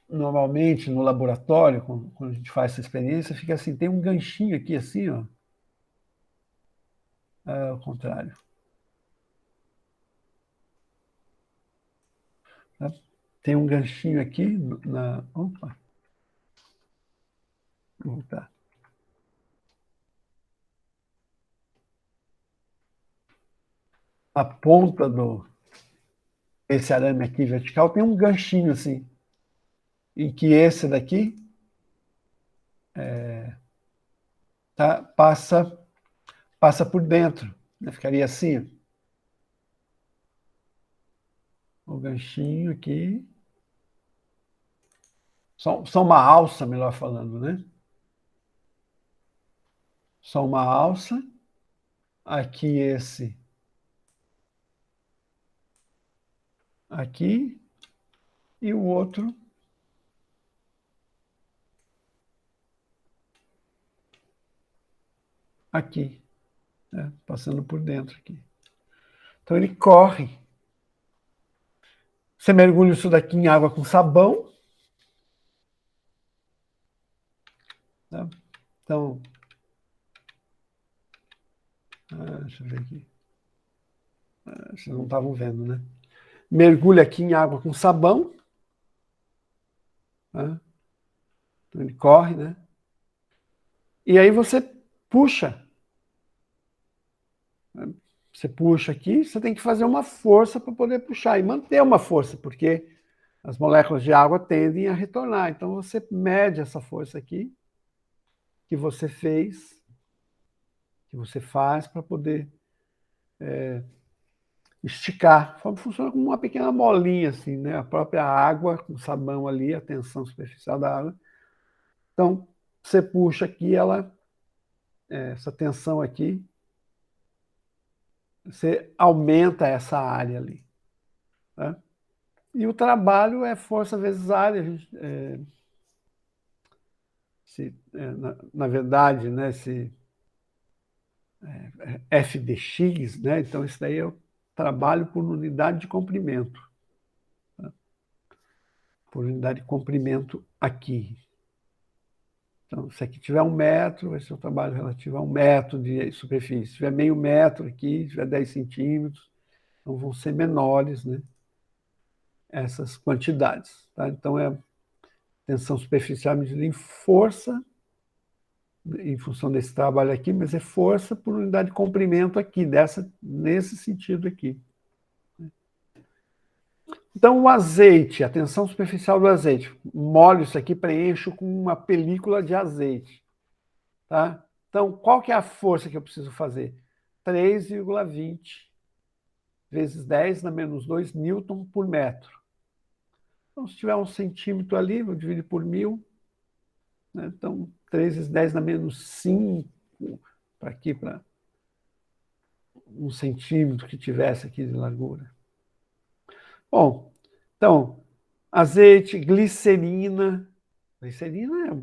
Normalmente, no laboratório, quando a gente faz essa experiência, fica assim, tem um ganchinho aqui, assim, ó. Ao contrário. Tá? Tem um ganchinho aqui na. Opa! Vou voltar. A ponta esse arame aqui vertical tem um ganchinho assim, em que esse daqui passa por dentro. Né? Ficaria assim. O ganchinho aqui. Só uma alça, melhor falando, né? Só uma alça. Aqui esse. Aqui. E o outro aqui, né? Passando por dentro aqui. Então ele corre. Você mergulha isso daqui em água com sabão. Tá? Então, deixa eu ver aqui. Vocês não estavam vendo, né? Mergulha aqui em água com sabão. Tá? Então ele corre, né? E aí você puxa. Você puxa aqui, você tem que fazer uma força para poder puxar e manter uma força, porque as moléculas de água tendem a retornar. Então você mede essa força aqui que você fez, que você faz para poder esticar. Funciona como uma pequena molinha, assim, né? A própria água com sabão ali, a tensão superficial da água. Então você puxa aqui, essa tensão aqui, você aumenta essa área ali. Tá? E o trabalho é força vezes área. Na verdade, né, FDX, né, então isso daí é o trabalho por unidade de comprimento. Tá? Por unidade de comprimento aqui. Então, se aqui tiver 1 metro, vai ser o trabalho relativo a 1 metro de superfície. Se tiver meio metro aqui, se tiver 10 centímetros, então vão ser menores, né, essas quantidades. Tá? Então, é tensão superficial medida em força, em função desse trabalho aqui, mas é força por unidade de comprimento aqui, nesse sentido aqui. Então, o azeite, a tensão superficial do azeite, molho isso aqui, preencho com uma película de azeite. Tá? Então, qual que é a força que eu preciso fazer? 3,20 vezes 10 na menos 2 newton por metro. Então, se tiver 1 centímetro ali, vou dividir por 1000. Né? Então, 3 vezes 10 na menos 5, para aqui, para 1 centímetro que tivesse aqui de largura. Bom, então, azeite, glicerina. Glicerina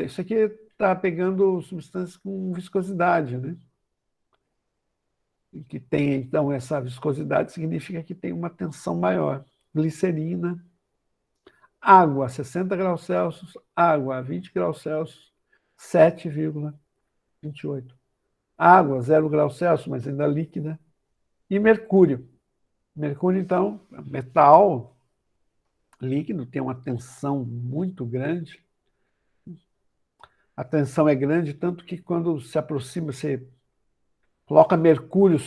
isso aqui está pegando substâncias com viscosidade, né? E que tem, então, essa viscosidade significa que tem uma tensão maior. Glicerina. Água, 60 graus Celsius. Água, 20 graus Celsius. 7,28. Água, 0 graus Celsius, mas ainda líquida. E mercúrio. Mercúrio, então, metal líquido, tem uma tensão muito grande. A tensão é grande, tanto que quando se aproxima, você coloca mercúrio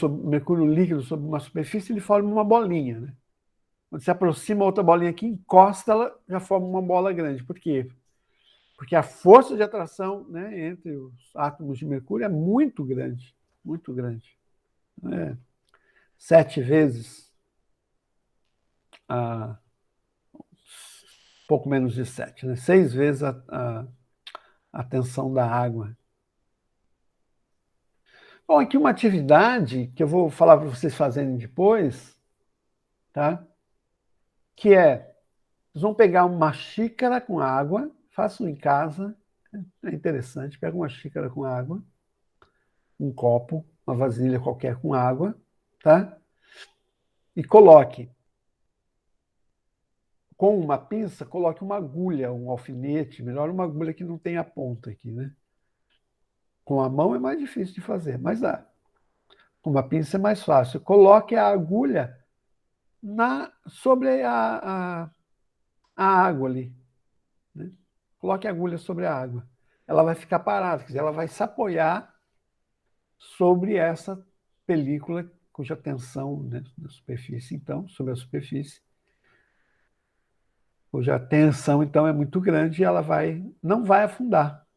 líquido sobre uma superfície, ele forma uma bolinha. Né? Quando se aproxima outra bolinha que encosta, ela já forma uma bola grande. Por quê? Porque a força de atração, né, entre os átomos de mercúrio é muito grande. Muito grande. 7 vezes, pouco menos de 7, né? 6 vezes a tensão da água. Bom, aqui uma atividade que eu vou falar para vocês fazerem depois, tá? Que vocês vão pegar uma xícara com água, façam em casa, é interessante, pega uma xícara com água, um copo, uma vasilha qualquer com água, tá? E coloque, com uma pinça, coloque uma agulha, um alfinete, melhor uma agulha que não tenha ponta aqui, né? Com a mão é mais difícil de fazer, mas dá. Com uma pinça é mais fácil. Coloque a agulha sobre a água ali, né? Coloque a agulha sobre a água. Ela vai ficar parada, quer dizer, ela vai se apoiar sobre essa película cuja tensão, né, da superfície, então, sobre a superfície, cuja tensão, então, é muito grande e ela não vai afundar.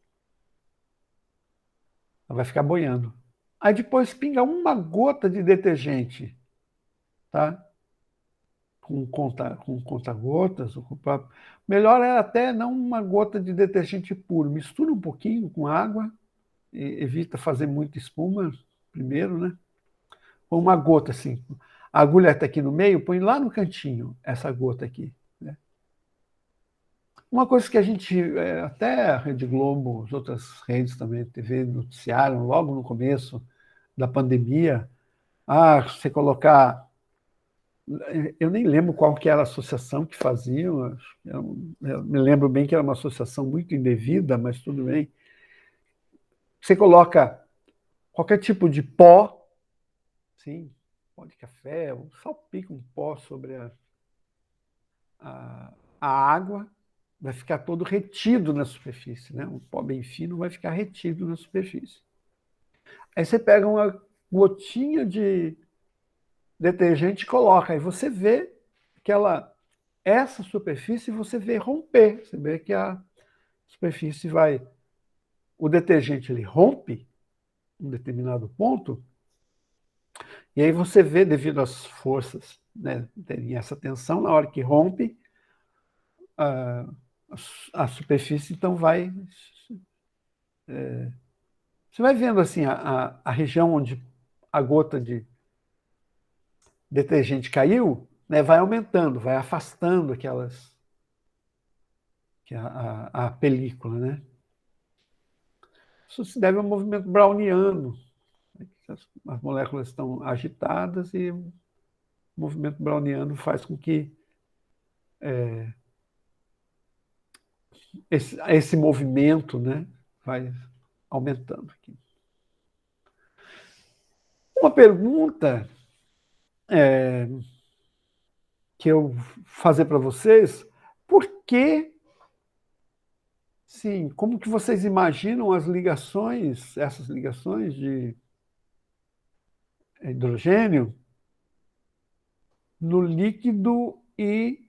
Ela vai ficar boiando. Aí depois pinga uma gota de detergente, tá? Com conta-gotas. Melhor é até não uma gota de detergente puro. Mistura um pouquinho com água, evita fazer muita espuma primeiro, né? Põe uma gota assim. A agulha está aqui no meio, põe lá no cantinho essa gota aqui. Né? Uma coisa que a gente, até a Rede Globo, as outras redes também, TV, noticiaram logo no começo da pandemia, você colocar. Eu nem lembro qual que era a associação que faziam, eu me lembro bem que era uma associação muito indevida, mas tudo bem. Você coloca qualquer tipo de pó, sim, pó de café, salpica um pó sobre a água, vai ficar todo retido na superfície, né? Um pó bem fino vai ficar retido na superfície. Aí você pega uma gotinha de detergente e coloca, aí você vê que essa superfície você vê romper, você vê que a superfície o detergente ele rompe em um determinado ponto, e aí você vê, devido às forças, né, terem essa tensão, na hora que rompe, a superfície, então você vai vendo assim, a região onde a gota de detergente caiu, né, vai aumentando, vai afastando a película, né? Isso se deve ao movimento browniano. As moléculas estão agitadas e o movimento browniano faz com que esse movimento, né, vai aumentando aqui. Uma pergunta que eu vou fazer para vocês, por que, sim, como que vocês imaginam as ligações, essas ligações de hidrogênio no líquido e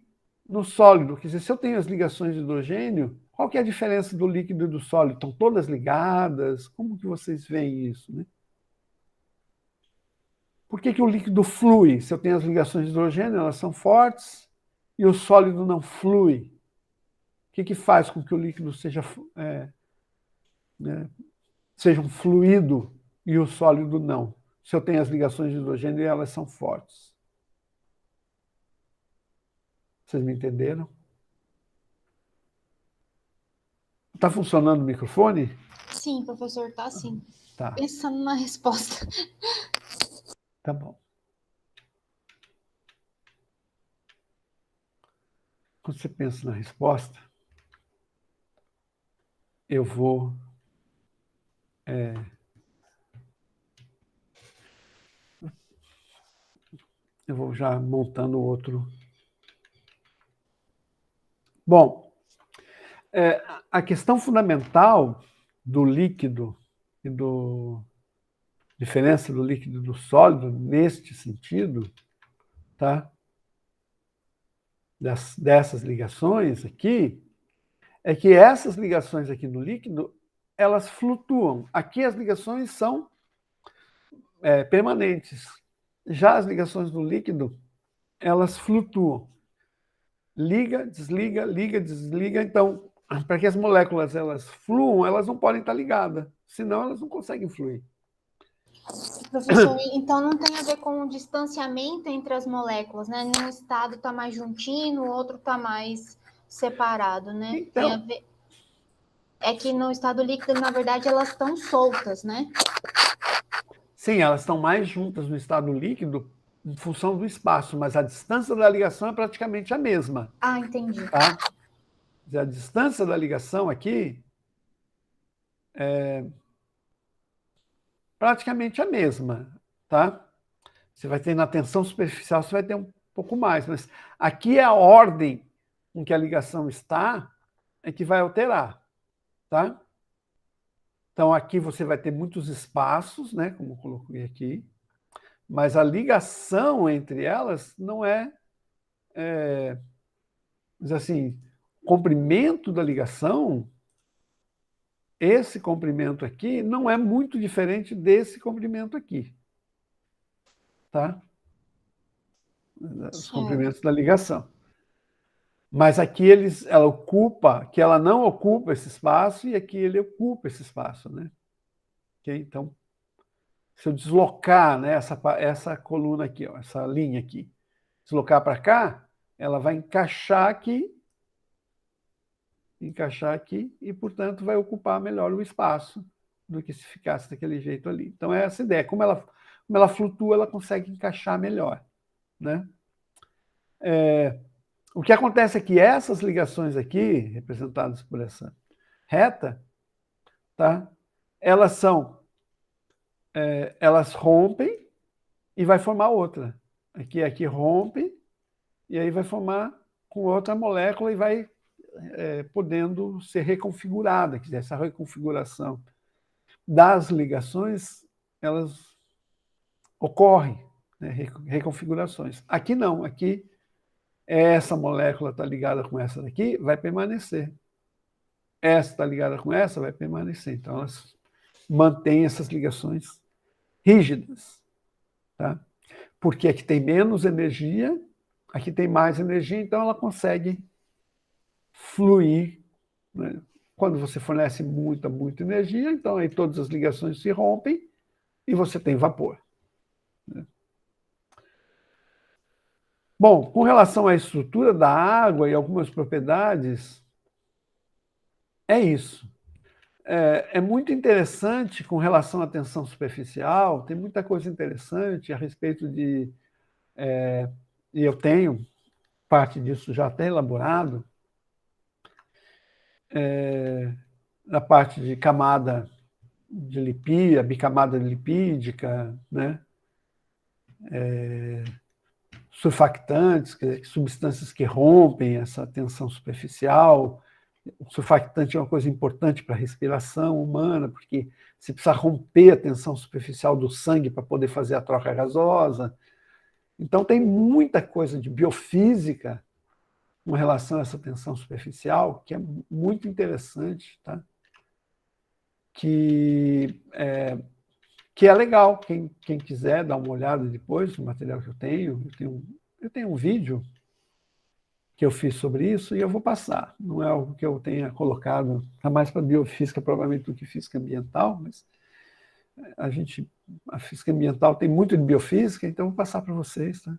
no sólido? Quer dizer, se eu tenho as ligações de hidrogênio, qual que é a diferença do líquido e do sólido? Estão todas ligadas? Como que vocês veem isso, né? Por que o líquido flui? Se eu tenho as ligações de hidrogênio, elas são fortes, e o sólido não flui. O que faz com que o líquido seja um fluido e o sólido não? Se eu tenho as ligações de hidrogênio e elas são fortes. Vocês me entenderam? Está funcionando o microfone? Sim, professor, tá sim. Tá. Pensando na resposta. Tá bom. Quando você pensa na resposta, eu vou já montando outro. Bom, a questão fundamental do líquido e diferença do líquido e do sólido neste sentido, tá? dessas ligações aqui é que essas ligações aqui no líquido, elas flutuam. Aqui as ligações são permanentes. Já as ligações do líquido, elas flutuam. Liga, desliga. Então, para que as moléculas elas fluam, elas não podem estar ligadas, senão elas não conseguem fluir. Professor, então não tem a ver com o distanciamento entre as moléculas, né? Num estado está mais juntinho, no outro está mais separado, né? Então, tem a ver... É que no estado líquido, na verdade, elas estão soltas, né? Sim, elas estão mais juntas no estado líquido em função do espaço, mas a distância da ligação é praticamente a mesma. Ah, entendi. Tá? A distância da ligação aqui é praticamente a mesma, tá? Você vai ter na tensão superficial, você vai ter um pouco mais, mas aqui é a ordem em que a ligação está é que vai alterar, tá? Então aqui você vai ter muitos espaços, né, como eu coloquei aqui, mas a ligação entre elas não assim, o comprimento da ligação, esse comprimento aqui não é muito diferente desse comprimento aqui, tá? Os comprimentos da ligação. Mas aqui ela não ocupa esse espaço e aqui ele ocupa esse espaço, né? Okay? Então, se eu deslocar, né, essa coluna aqui, ó, essa linha aqui, deslocar para cá, ela vai encaixar aqui e, portanto, vai ocupar melhor o espaço do que se ficasse daquele jeito ali. Então, é essa ideia. Como ela flutua, ela consegue encaixar melhor, né? O que acontece é que essas ligações aqui, representadas por essa reta, tá? Elas rompem e vai formar outra. Aqui rompe e aí vai formar com outra molécula e vai podendo ser reconfigurada. Quer dizer, essa reconfiguração das ligações, elas ocorrem, né? Reconfigurações. Aqui não, aqui essa molécula está ligada com essa daqui, vai permanecer. Essa está ligada com essa, vai permanecer. Então, elas mantêm essas ligações rígidas. Tá? Porque aqui tem menos energia, aqui tem mais energia, então ela consegue fluir. Né? Quando você fornece muita energia, então aí todas as ligações se rompem e você tem vapor. Né? Bom, com relação à estrutura da água e algumas propriedades, é isso. É muito interessante com relação à tensão superficial, tem muita coisa interessante a respeito de... e eu tenho parte disso já até elaborado, na parte de camada de lipídia, bicamada lipídica, né? Surfactantes, substâncias que rompem essa tensão superficial. O surfactante é uma coisa importante para a respiração humana, porque você precisa romper a tensão superficial do sangue para poder fazer a troca gasosa. Então, tem muita coisa de biofísica com relação a essa tensão superficial, que é muito interessante, tá? Que é legal. Quem quiser dar uma olhada depois no material que eu tenho um vídeo que eu fiz sobre isso e eu vou passar. Não é algo que eu tenha colocado, está mais para biofísica, provavelmente, do que física ambiental, mas a física ambiental tem muito de biofísica, então eu vou passar para vocês, tá?